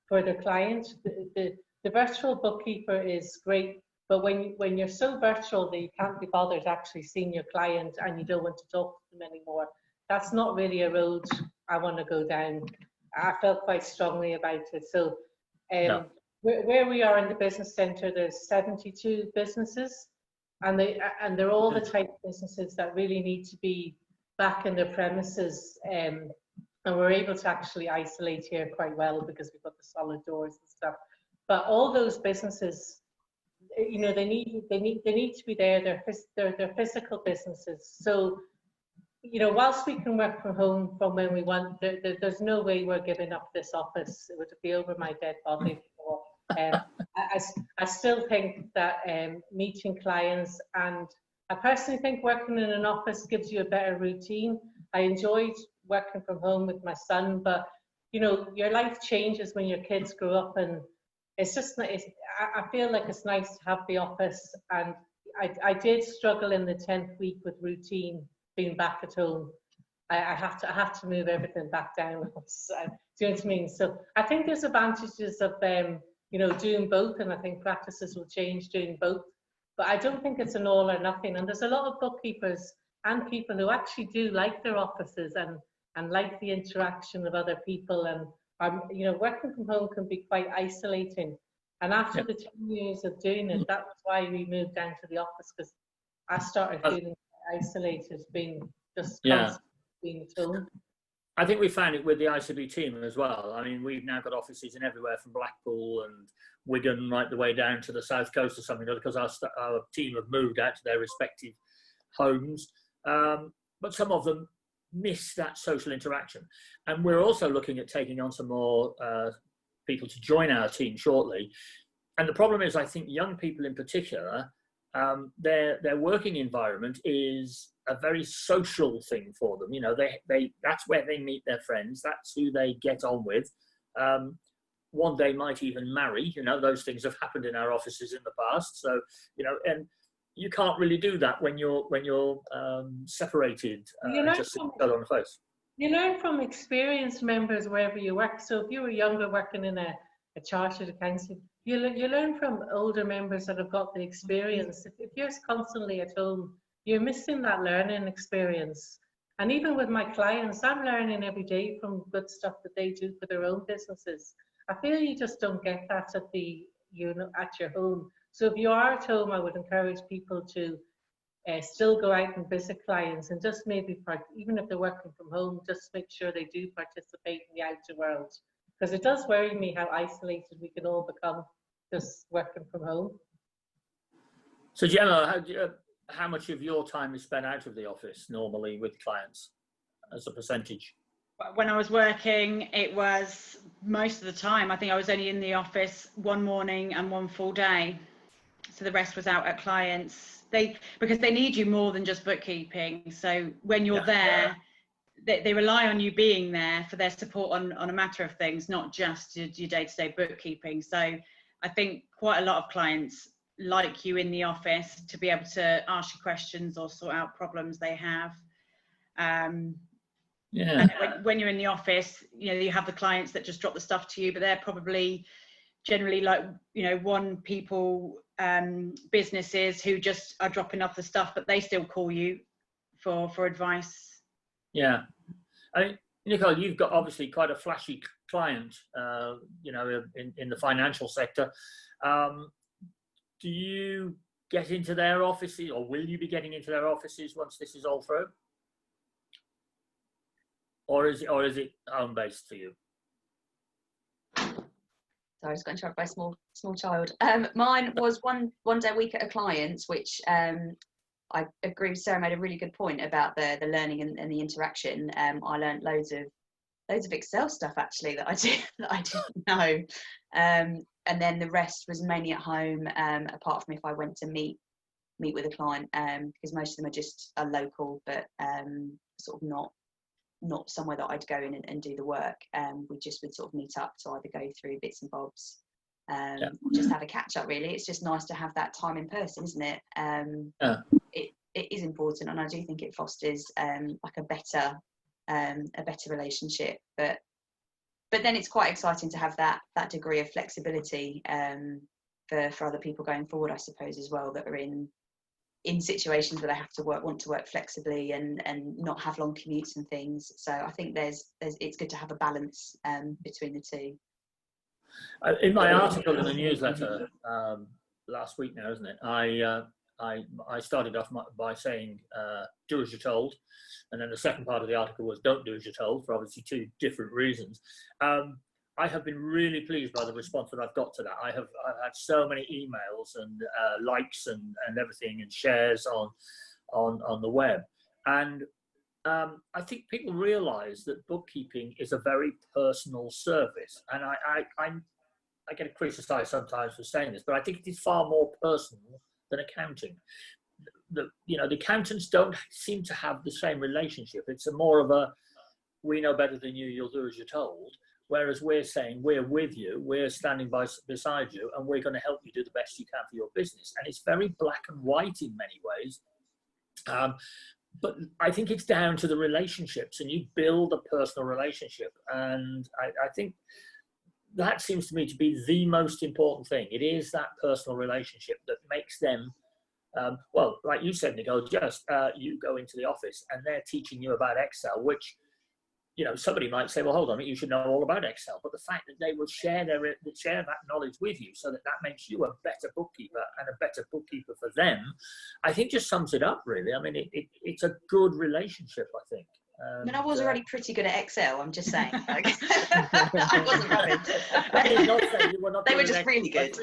for their client. The virtual bookkeeper is great, but when you're so virtual that you can't be bothered actually seeing your client and you don't want to talk to them anymore, that's not really a road I want to go down. I felt quite strongly about it. So No. where we are in the business centre, there's 72 businesses, and they're all the type of businesses that really need to be back in their premises, and we're able to actually isolate here quite well because we've got the solid doors and stuff. But all those businesses, you know, they need to be there. They're physical businesses. So, you know, whilst we can work from home from when we want, there's no way we're giving up this office. It would be over my dead body. I still think that meeting clients, and I personally think working in an office gives you a better routine. I enjoyed working from home with my son, but you know, your life changes when your kids grow up, and it's just, I feel like it's nice to have the office. And I did struggle in the 10th week with routine, being back at home. I have to move everything back down. Do you know what I mean? So I think there's advantages of you know, doing both, and I think practices will change doing both. But I don't think it's an all or nothing. And there's a lot of bookkeepers and people who actually do like their offices and like the interaction of other people. And you know, working from home can be quite isolating. And after the 10 years of doing it, that was why we moved down to the office, because I started feeling isolated, being just constantly being at home. I think we found it with the ICB team as well. I mean, we've now got offices in everywhere from Blackpool and Wigan right the way down to the south coast or something, because our team have moved out to their respective homes. But some of them miss that social interaction. And we're also looking at taking on some more people to join our team shortly. And the problem is, I think young people in particular their working environment is a very social thing for them. You know, that's where they meet their friends. That's who they get on with. One day might even marry. You know, those things have happened in our offices in the past. So, you know, and you can't really do that when you're separated, just sitting on the face. You learn from experienced members wherever you work. So if you were younger working in a chartered accountant, you learn from older members that have got the experience. If you're constantly at home, you're missing that learning experience. And even with my clients, I'm learning every day from good stuff that they do for their own businesses. I feel you just don't get that at at your home. So if you are at home, I would encourage people to still go out and visit clients, and just maybe, even if they're working from home, just make sure they do participate in the outer world. Because it does worry me how isolated we can all become just working from home. So Gemma, how much of your time is spent out of the office normally with clients as a percentage? When I was working, it was most of the time. I think I was only in the office one morning and one full day. So the rest was out at clients. Because they need you more than just bookkeeping. So when you're there, they rely on you being there for their support on a matter of things, not just your day-to-day bookkeeping. So I think quite a lot of clients like you in the office to be able to ask you questions or sort out problems they have. And when you're in the office, you know, you have the clients that just drop the stuff to you, but they're probably generally like, you know, one people businesses who just are dropping off the stuff, but they still call you for advice. Yeah, I mean, Nicole, you've got obviously quite a flashy client, you know, in the financial sector. Do you get into their offices, or will you be getting into their offices once this is all through? Or is it home-based for you? Sorry, I was got interrupted by a small child. Mine was one day a week at a client's, which I agree with Sarah, made a really good point about the learning and the interaction. I learned loads of Excel stuff actually that I didn't know, and then the rest was mainly at home. Apart from if I went to meet with a client, because most of them are just local, but sort of not somewhere that I'd go in and do the work. We just would sort of meet up to either go through bits and bobs, just have a catch up. Really, it's just nice to have that time in person, isn't it? It is important, and I do think it fosters like a better relationship. But then it's quite exciting to have that degree of flexibility for other people going forward, I suppose, as well, that are in situations where they have to want to work flexibly and not have long commutes and things. So I think it's good to have a balance between the two. In my article in the newsletter last week now, isn't it? I started off by saying do as you're told, and then the second part of the article was don't do as you're told, for obviously two different reasons. I have been really pleased by the response that I've got to that. I've had so many emails and likes and everything, and shares on the web, and I think people realise that bookkeeping is a very personal service, and I get criticised sometimes for saying this, but I think it is far more personal than accounting. The accountants don't seem to have the same relationship. It's more of a we know better than you, you'll do as you're told. Whereas we're saying we're with you, we're standing beside you, and we're going to help you do the best you can for your business. And it's very black and white in many ways. But I think it's down to the relationships, and you build a personal relationship. And I think that seems to me to be the most important thing. It is that personal relationship that makes them, well, like you said, Nicole, just you go into the office and they're teaching you about Excel, which, you know, somebody might say, well, hold on, you should know all about Excel. But the fact that they will share that knowledge with you, so that makes you a better bookkeeper and a better bookkeeper for them, I think just sums it up, really. I mean, it's a good relationship, I think. I mean, I was already pretty good at Excel, I'm just saying. I wasn't rubbish. They were just really good.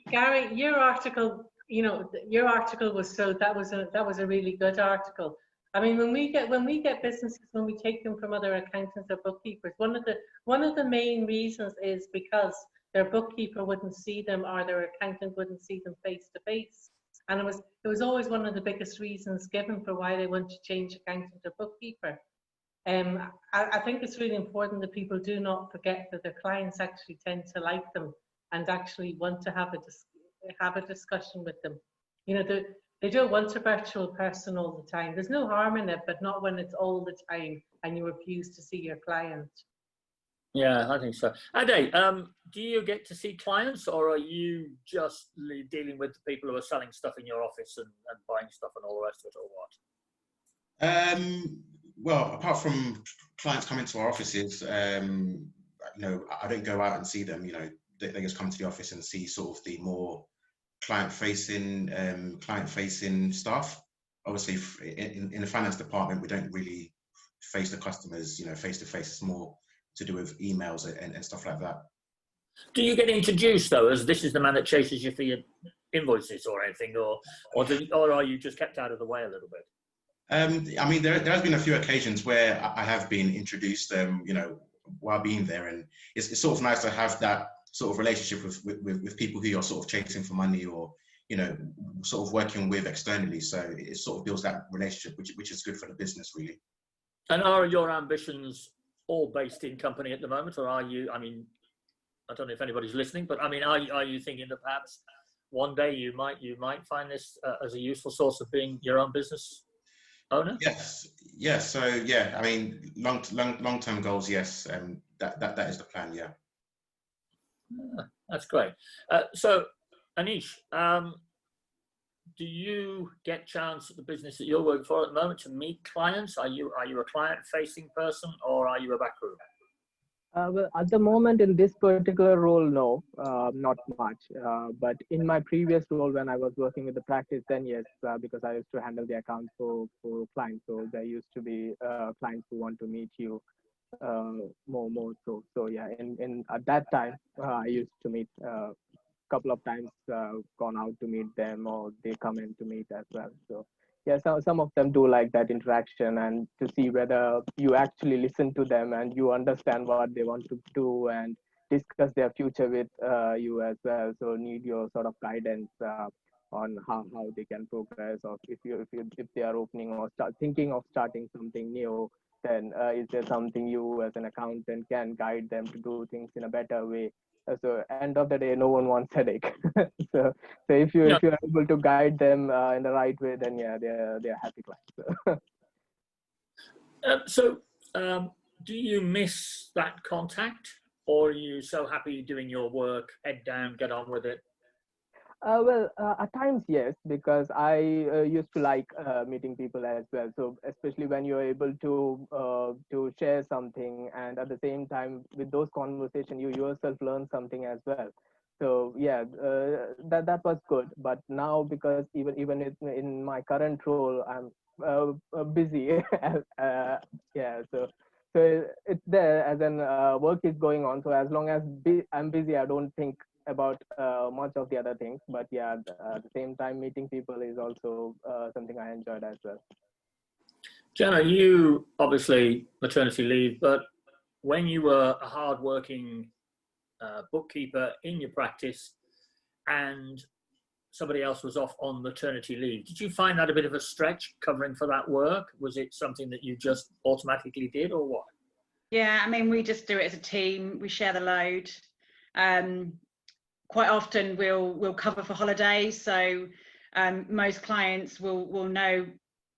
Garry, your article, was that was a really good article. I mean, when we get businesses, when we take them from other accountants or bookkeepers, one of the main reasons is because their bookkeeper wouldn't see them or their accountant wouldn't see them face to face. And it was always one of the biggest reasons given for why they want to change accountant to bookkeeper. I think it's really important that people do not forget that their clients actually tend to like them and actually want to have a discussion with them. You know, they don't want a virtual person all the time. There's no harm in it, but not when it's all the time and you refuse to see your client. Yeah, I think so. Ade, do you get to see clients, or are you just dealing with the people who are selling stuff in your office and buying stuff and all the rest of it, or what? Well, apart from clients coming to our offices, you know, I don't go out and see them. You know, they just come to the office and see sort of the more client-facing staff. Obviously, in the finance department, we don't really face the customers, you know, face to face. It's more to do with emails and stuff like that. Do you get introduced though, as this is the man that chases you for your invoices or anything, or are you just kept out of the way a little bit? I mean, there has been a few occasions where I have been introduced, you know, while being there, and it's sort of nice to have that sort of relationship with people who you're sort of chasing for money, or, you know, sort of working with externally. So it sort of builds that relationship, which is good for the business, really. And are your ambitions all based in company at the moment, or are you? I mean, I don't know if anybody's listening, but I mean, are you thinking that perhaps one day you might find this as a useful source of being your own business owner? Yes. So yeah, I mean, long-term goals. Yes, that is the plan. Yeah. That's great. So, Anish, do you get chance at the business that you're working for at the moment to meet clients? Are you a client-facing person, or are you a backroom? Well, at the moment in this particular role, no, not much. But in my previous role, when I was working with the practice, then yes, because I used to handle the accounts for clients. So there used to be clients who want to meet you more. So yeah, in at that time, I used to meet couple of times, gone out to meet them, or they come in to meet as well. So yeah, some of them do like that interaction, and to see whether you actually listen to them and you understand what they want to do and discuss their future with you as well. So need your sort of guidance on how they can progress, or if they are opening or thinking of starting something new, then is there something you as an accountant can guide them to do things in a better way? So end of the day, no one wants headache. so if you're able to guide them in the right way, then yeah, they're happy clients. So do you miss that contact, or are you so happy doing your work, head down, get on with it? Well, at times, yes, because I used to like meeting people as well. So especially when you're able to share something, and at the same time with those conversations, you yourself learn something as well. So yeah, that was good. But now, because even in my current role, I'm busy. Yeah, so it's there, as in work is going on. So as long as I'm busy, I don't think about much of the other things. But yeah, at the same time, meeting people is also something I enjoyed as well. Gemma, you obviously maternity leave, but when you were a hard-working bookkeeper in your practice and somebody else was off on maternity leave, did you find that a bit of a stretch covering for that work? Was it something that you just automatically did, or what? Yeah, I mean, we just do it as a team. We share the load. Quite often we'll cover for holidays, so most clients will know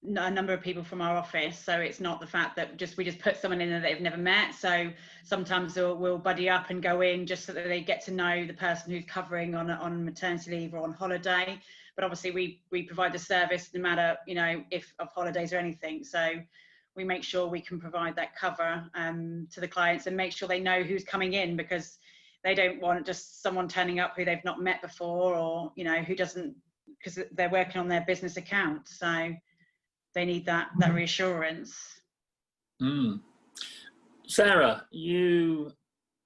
a number of people from our office, so it's not the fact that we just put someone in that they've never met. So sometimes we'll buddy up and go in just so that they get to know the person who's covering on maternity leave or on holiday. But obviously we provide the service no matter, you know, if of holidays or anything. So we make sure we can provide that cover to the clients and make sure they know who's coming in, because they don't want just someone turning up who they've not met before, or, you know, who doesn't, because they're working on their business account. So they need that reassurance. Sarah, you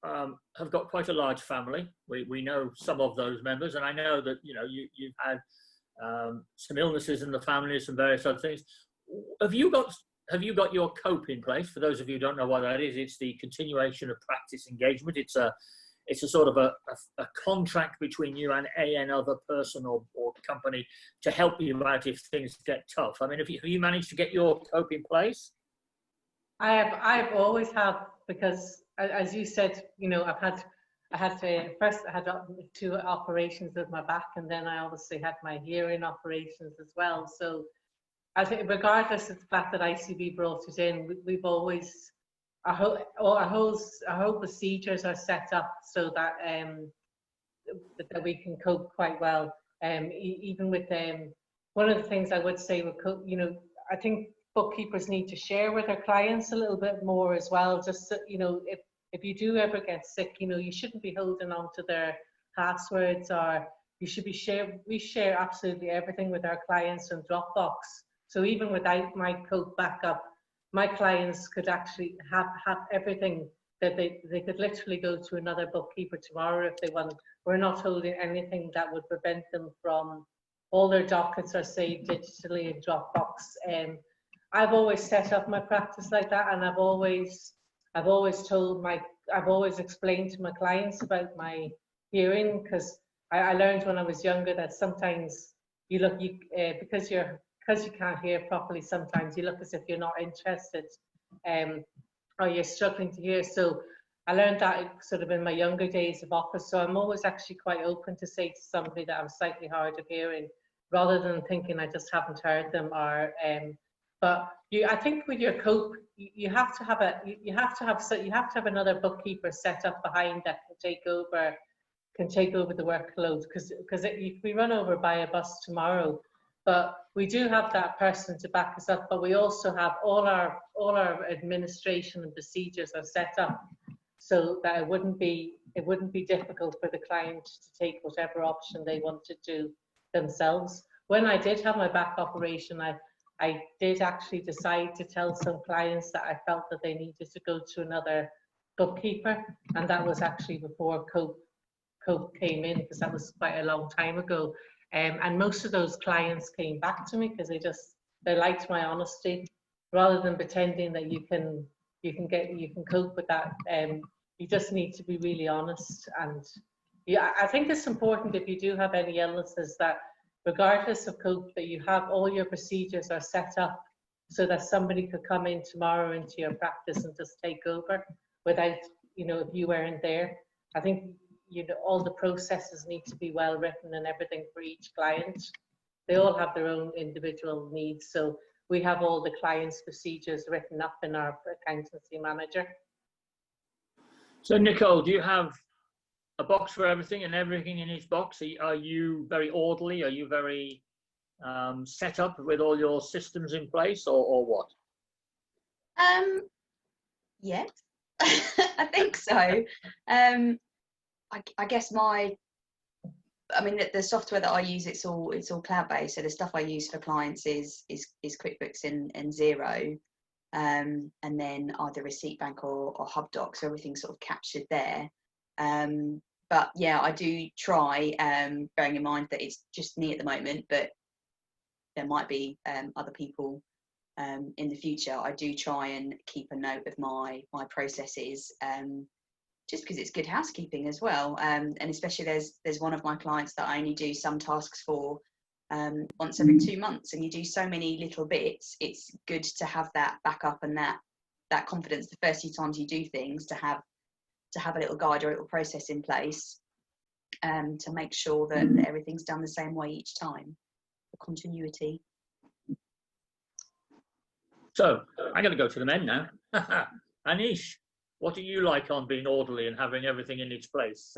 have got quite a large family. We know some of those members, and I know that, you know, you've had some illnesses in the family, some various other things. Have you got your COPE in place? For those of you who don't know what that is, it's the continuation of practice engagement. it's a sort of a contract between you and another person or company to help you out if things get tough. I mean, have you managed to get your cope in place? I've always have, because as you said, you know, I had 2 operations with my back, and then I obviously had my hearing operations as well. So I think regardless of the fact that ICB brought it in, we've always, our whole procedures are set up so that that we can cope quite well. Even with one of the things I would say with you know, I think bookkeepers need to share with their clients a little bit more as well. Just so, you know, if you do ever get sick, you know, you shouldn't be holding on to their passwords, or you should be we share absolutely everything with our clients on Dropbox. So even without my code backup, my clients could actually have everything, that they could literally go to another bookkeeper tomorrow if they want. We're not holding anything that would prevent them from, all their dockets are saved digitally in Dropbox. I've always set up my practice like that, and I've always explained to my clients about my hearing, because I learned when I was younger that sometimes because you can't hear properly, sometimes you look as if you're not interested, or you're struggling to hear. So I learned that sort of in my younger days of office. So I'm always actually quite open to say to somebody that I'm slightly hard of hearing, rather than thinking I just haven't heard them. Or but I think with your cope, you have to have another bookkeeper set up behind that can take over the workload, because if we run over by a bus tomorrow, but we do have that person to back us up. But we also have all our administration and procedures are set up so that it wouldn't be difficult for the client to take whatever option they want to do themselves. When I did have my back operation, I did actually decide to tell some clients that I felt that they needed to go to another bookkeeper, and that was actually before Cope came in, because that was quite a long time ago. And most of those clients came back to me because they liked my honesty, rather than pretending that you can cope with that. You just need to be really honest. And yeah, I think it's important, if you do have any illnesses, that regardless of cope, that you have all your procedures are set up so that somebody could come in tomorrow into your practice and just take over without, you know, if you weren't there. I think, you know, all the processes need to be well written and everything for each client. They all have their own individual needs. So we have all the clients' procedures written up in our accountancy manager. So Nicole, do you have a box for everything and everything in each box? Are you very orderly? Are you very set up with all your systems in place, or what? Yes, I think so. I guess the software that I use, it's all cloud-based. So the stuff I use for clients is QuickBooks and Xero, and then either Receipt Bank or HubDoc. So everything's sort of captured there. But yeah, I do try, bearing in mind that it's just me at the moment, but there might be other people in the future. I do try and keep a note of my processes, just because it's good housekeeping as well. And especially there's one of my clients that I only do some tasks for once every 2 months, and you do so many little bits. It's good to have that backup and that confidence the first few times you do things, to have a little guide or a little process in place, to make sure that everything's done the same way each time, for continuity. So I'm going to go to the men now. Anish, what do you like on being orderly and having everything in its place?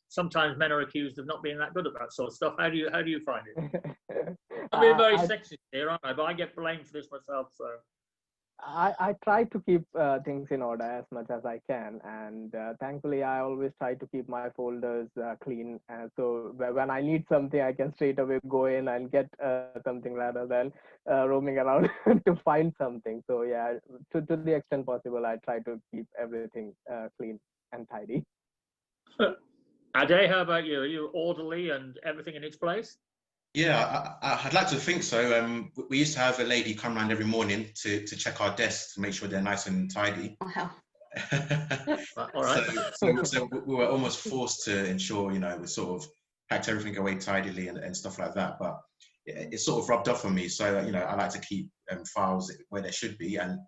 Sometimes men are accused of not being that good at that sort of stuff. How do you find it? I'm being very sexist here, aren't I? But I get blamed for this myself. So I try to keep things in order as much as I can, and thankfully I always try to keep my folders clean, so when I need something I can straight away go in and get something, rather than roaming around to find something. So yeah, to the extent possible, I try to keep everything clean and tidy. Ade, how about you? Are you orderly and everything in its place? Yeah, I'd like to think so. We used to have a lady come around every morning to check our desks to make sure they're nice and tidy. Wow. All right. So we were almost forced to ensure, you know, we sort of packed everything away tidily and stuff like that. But it sort of rubbed off on me. So, you know, I like to keep files where they should be. And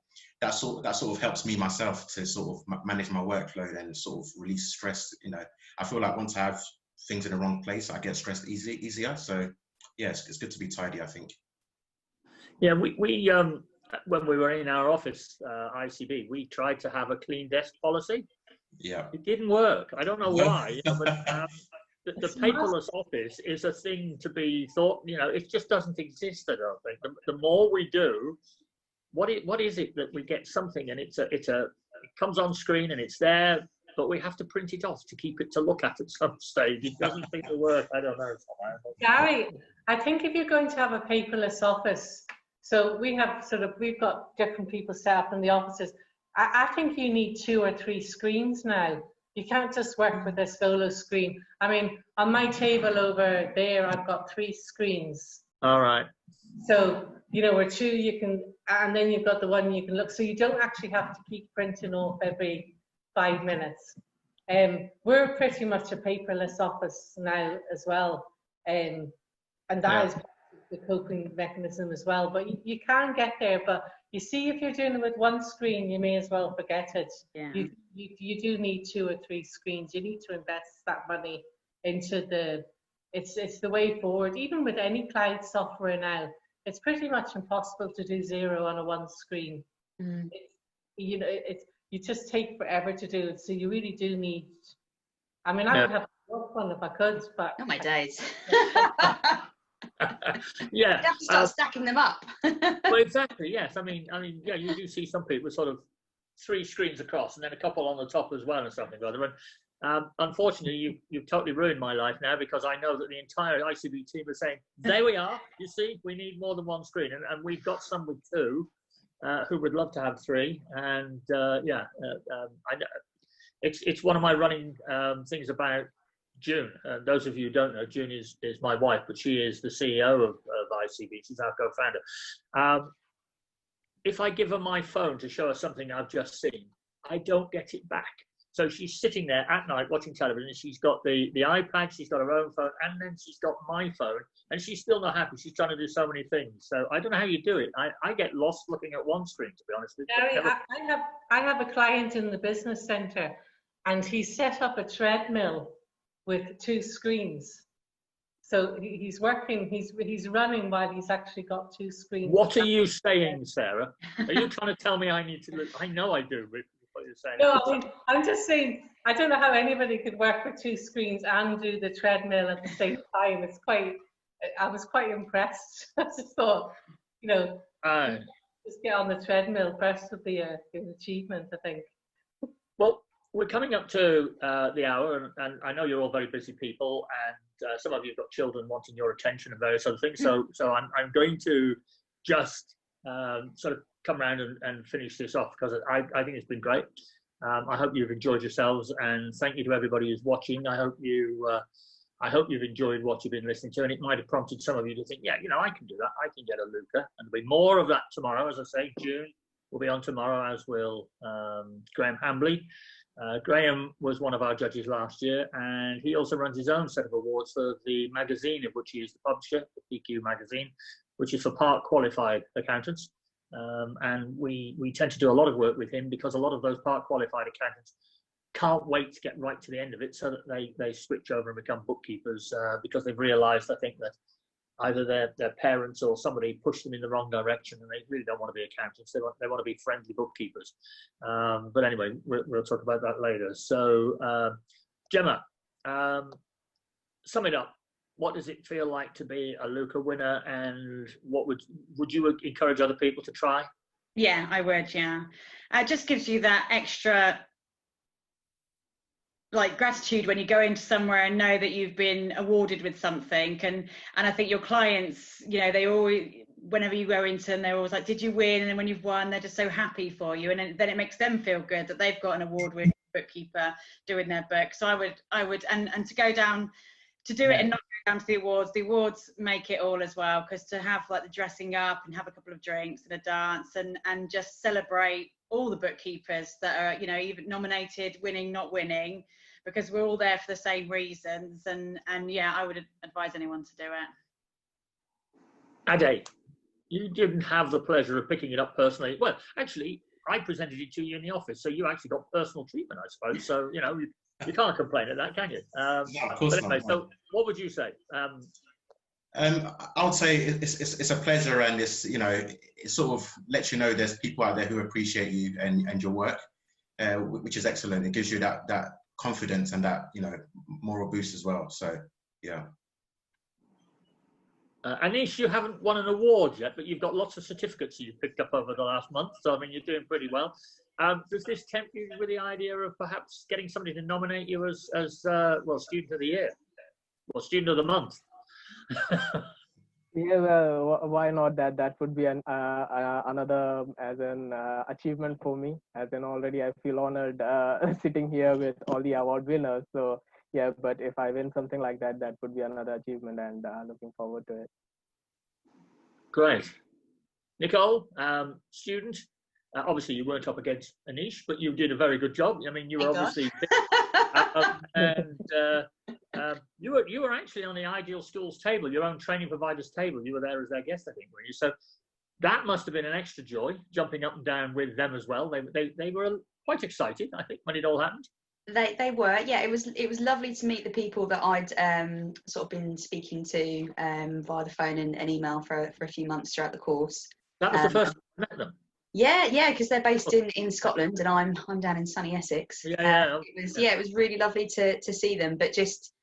that sort of helps me myself to sort of manage my workload and sort of release stress. You know, I feel like once I have things in the wrong place, I get stressed easier. So yeah, it's good to be tidy, I think. Yeah, we when we were in our office, ICB, we tried to have a clean desk policy. Yeah. It didn't work. I don't know why. You know, but, the paperless office is a thing to be thought, you know, it just doesn't exist, I don't think. The more we do, what is it that we get something and it comes on screen and it's there, but we have to print it off to keep it to look at some stage. It doesn't seem to work. I don't know. Garry, I think if you're going to have a paperless office, so we've got different people set up in the offices. I think you need 2 or 3 screens now. You can't just work with a solo screen. I mean, on my table over there, I've got 3 screens. All right. So, you know, where 2 you can, and then you've got the one you can look. So you don't actually have to keep printing off every 5 minutes. We're pretty much a paperless office now as well. And that is the coping mechanism as well. But you can get there. But you see, if you're doing it with 1 screen, you may as well forget it. Yeah. You do need 2 or 3 screens. You need to invest that money into it's the way forward. Even with any cloud software now, it's pretty much impossible to do 0 on a 1 screen. You know, you just take forever to do it. So you really do need. I mean, I would have one if I could, but Not my days. Yeah. You have to start stacking them up. Well, exactly. Yes. I mean, yeah. You do see some people with sort of 3 screens across and then a couple on the top as well, or something or other. And unfortunately, you've totally ruined my life now, because I know that the entire ICB team is saying, "There we are. You see, we need more than 1 screen," and we've got some with 2 who would love to have 3. And it's one of my running things about June. Those of you who don't know, June is my wife, but she is the CEO of ICB. She's our co-founder. If I give her my phone to show her something I've just seen, I don't get it back. So she's sitting there at night watching television. She's got the iPad, she's got her own phone, and then she's got my phone, and she's still not happy. She's trying to do so many things. So I don't know how you do it. I get lost looking at 1 screen, to be honest with you. Garry, I have a client in the business centre, and he set up a treadmill with 2 screens. So he's working, he's running while he's actually got 2 screens. What are you saying, Sarah? Are you trying to tell me I need to look? I know I do, but what you're saying. No, I mean, I'm just saying, I don't know how anybody could work with 2 screens and do the treadmill at the same time. I was quite impressed. I just thought, you know, just get on the treadmill first would be an achievement, I think. Well, we're coming up to the hour, and I know you're all very busy people, and some of you have got children wanting your attention and various other things. So I'm going to just sort of come around and finish this off, because I think it's been great. I hope you've enjoyed yourselves, and thank you to everybody who's watching. I hope you've enjoyed what you've been listening to, and it might have prompted some of you to think, yeah, you know, I can do that. I can get a Luca, and there'll be more of that tomorrow. As I say, June will be on tomorrow, as will Graham Hambley. Graham was one of our judges last year, and he also runs his own set of awards for the magazine of which he is the publisher, the PQ magazine, which is for part qualified accountants. And we tend to do a lot of work with him, because a lot of those part qualified accountants can't wait to get right to the end of it, so that they switch over and become bookkeepers, because they've realized, I think, that either their parents or somebody pushed them in the wrong direction, and they really don't want to be accountants. They want to be friendly bookkeepers. But anyway, we'll talk about that later. So, Gemma, sum it up. What does it feel like to be a Luca winner, and what would you encourage other people to try? Yeah, I would. Yeah, it just gives you that extra gratitude when you go into somewhere and know that you've been awarded with something, and I think your clients, you know, they always, whenever you go into them, they're always like, did you win? And then when you've won, they're just so happy for you, and then it makes them feel good that they've got an award with Bookkeeper doing their book. So I would and to go down to do it and not go down to the awards make it all as well, because to have the dressing up and have a couple of drinks and a dance and just celebrate all the bookkeepers that are, you know, even nominated, winning, not winning, because we're all there for the same reasons. And yeah, I would advise anyone to do it. Ade, you didn't have the pleasure of picking it up personally. Well, actually, I presented it to you in the office, so you actually got personal treatment, I suppose. So, you know, you can't complain at that, can you? No, of course but anyway, not. so what would you say? I would say it's a pleasure, and it's, you know, it sort of lets you know there's people out there who appreciate you and your work, which is excellent. It gives you that confidence and that, you know, moral boost as well. So yeah. Anish, you haven't won an award yet, but you've got lots of certificates you've picked up over the last month. So I mean, you're doing pretty well. Does this tempt you with the idea of perhaps getting somebody to nominate you as well, student of the year, or student of the month? Yeah, well, why not? That would be another as an achievement for me. As in, already I feel honored sitting here with all the award winners. So yeah, but if I win something like that, that would be another achievement, and looking forward to it. Great. Nicole, student. Obviously, you weren't up against Anish, but you did a very good job. I mean, you were obviously, you were actually on the Ideal Schools table, your own training providers table. You were there as their guest, I think, were you? So that must have been an extra joy, jumping up and down with them as well. They were quite excited, I think, when it all happened. They were, yeah. It was lovely to meet the people that I'd sort of been speaking to via the phone and email for a few months throughout the course. That was the first time I met them. Yeah, because they're based in Scotland and I'm down in sunny Essex. It was really lovely to see them, but just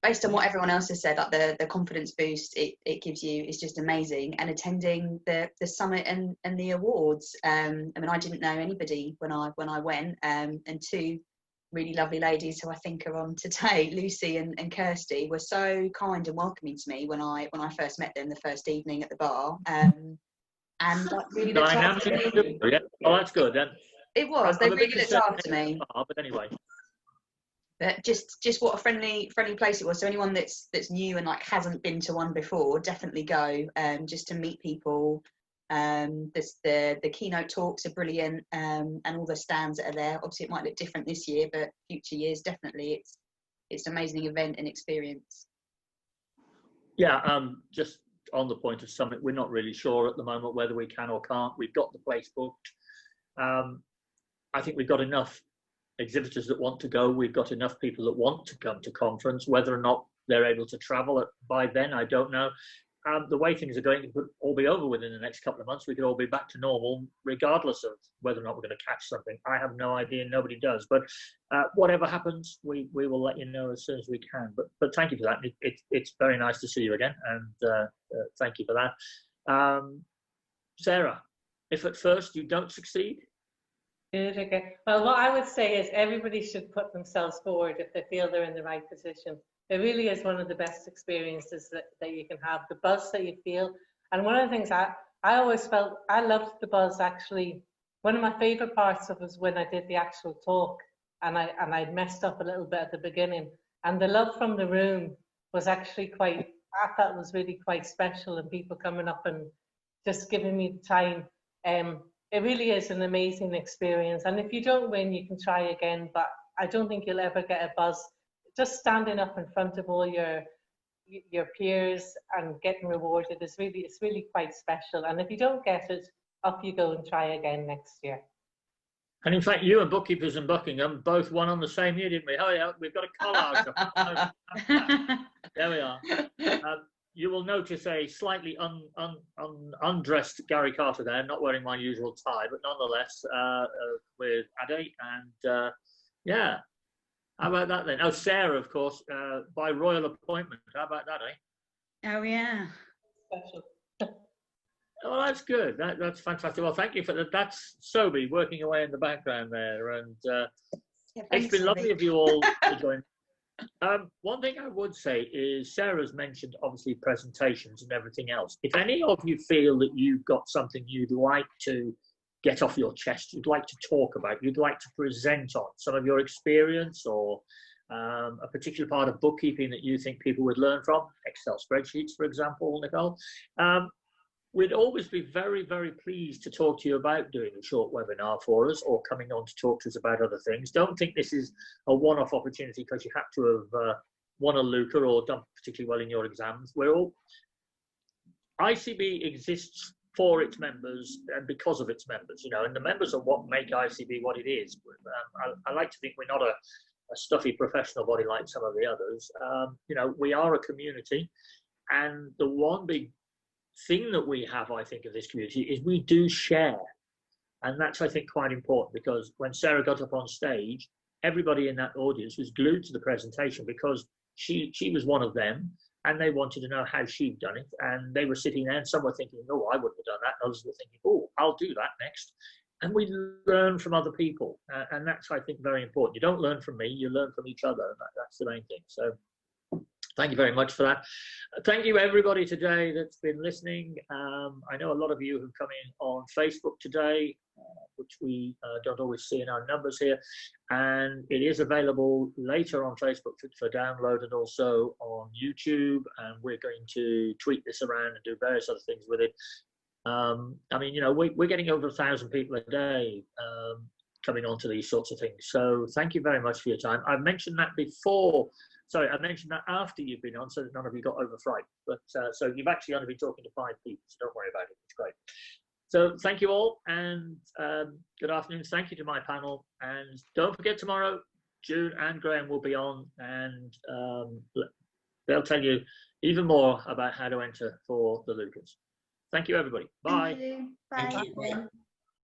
based on what everyone else has said, like the confidence boost it gives you is just amazing. And attending the summit and the awards, I mean, I didn't know anybody when I went, and two really lovely ladies who I think are on today, Lucy and Kirsty, were so kind and welcoming to me when I first met them the first evening at the bar. And like, really looked after me. Yeah. Oh, that's good then. It was. They really looked after me. But anyway. But just what a friendly place it was. So anyone that's new and like hasn't been to one before, definitely go. Just to meet people. The keynote talks are brilliant, and all the stands that are there. Obviously, it might look different this year, but future years definitely it's an amazing event and experience. Yeah. Just on the point of summit, we're not really sure at the moment whether we can or can't. We've got the place booked. I think we've got enough exhibitors that want to go. We've got enough people that want to come to conference. Whether or not they're able to travel by then, I don't know. The way things are going, it could all be over within the next couple of months. We could all be back to normal, regardless of whether or not we're going to catch something. I have no idea. Nobody does. But whatever happens, we will let you know as soon as we can. But thank you for that. It's very nice to see you again, and thank you for that. Sarah, if at first you don't succeed. Good, okay. Well, what I would say is everybody should put themselves forward if they feel they're in the right position. It really is one of the best experiences that you can have, the buzz that you feel. And one of the things I always felt, I loved the buzz actually. One of my favorite parts of it was when I did the actual talk and I'd messed up a little bit at the beginning. And the love from the room was actually I felt was really quite special, and people coming up and just giving me the time. It really is an amazing experience. And if you don't win, you can try again, but I don't think you'll ever get a buzz. Just standing up in front of all your peers and getting rewarded is really quite special. And if you don't get it, off you go and try again next year. And in fact, you and Bookkeepers in Buckingham both won on the same year, didn't we? Oh yeah, we've got a collage. There we are. You will notice a slightly undressed Garry Carter there, not wearing my usual tie, but nonetheless with Ade, and yeah. How about that then? Oh, Sarah, of course, by royal appointment. How about that, eh? Oh yeah. Special. Oh, that's good. That's fantastic. Well, thank you for that. That's Sobi working away in the background there, and it's been lovely of you all to join. One thing I would say is Sarah's mentioned obviously presentations and everything else. If any of you feel that you've got something you'd like to get off your chest, you'd like to talk about, you'd like to present on some of your experience, or a particular part of bookkeeping that you think people would learn from, Excel spreadsheets, for example, Nicole, we'd always be very, very pleased to talk to you about doing a short webinar for us or coming on to talk to us about other things. Don't think this is a one-off opportunity because you have to have won a Luca or done particularly well in your exams. ICB exists for its members and because of its members, and the members are what make ICB what it is. I like to think we're not a stuffy professional body like some of the others. We are a community, and the one big thing that we have, I think, of this community is we do share. And that's, I think, quite important, because when Sarah got up on stage, everybody in that audience was glued to the presentation because she was one of them, and they wanted to know how she'd done it. And they were sitting there and some were thinking, oh, I wouldn't have done that. And others were thinking, oh, I'll do that next. And we learn from other people. And that's, I think, very important. You don't learn from me, you learn from each other. That's the main thing. So thank you very much for that. Thank you, everybody today that's been listening. I know a lot of you have come in on Facebook today, which we don't always see in our numbers here. And it is available later on Facebook for download and also on YouTube. And we're going to tweet this around and do various other things with it. We're getting over 1,000 people a day coming on to these sorts of things. So thank you very much for your time. I mentioned that before. Sorry, I mentioned that after you've been on, so that none of you got overfried. But so you've actually only been talking to 5 people, so don't worry about it. It's great. So thank you all, and good afternoon. Thank you to my panel, and don't forget tomorrow, June and Graham will be on, and they'll tell you even more about how to enter for the Lucas. Thank you, everybody. Bye. Thank you. Bye. Thank you.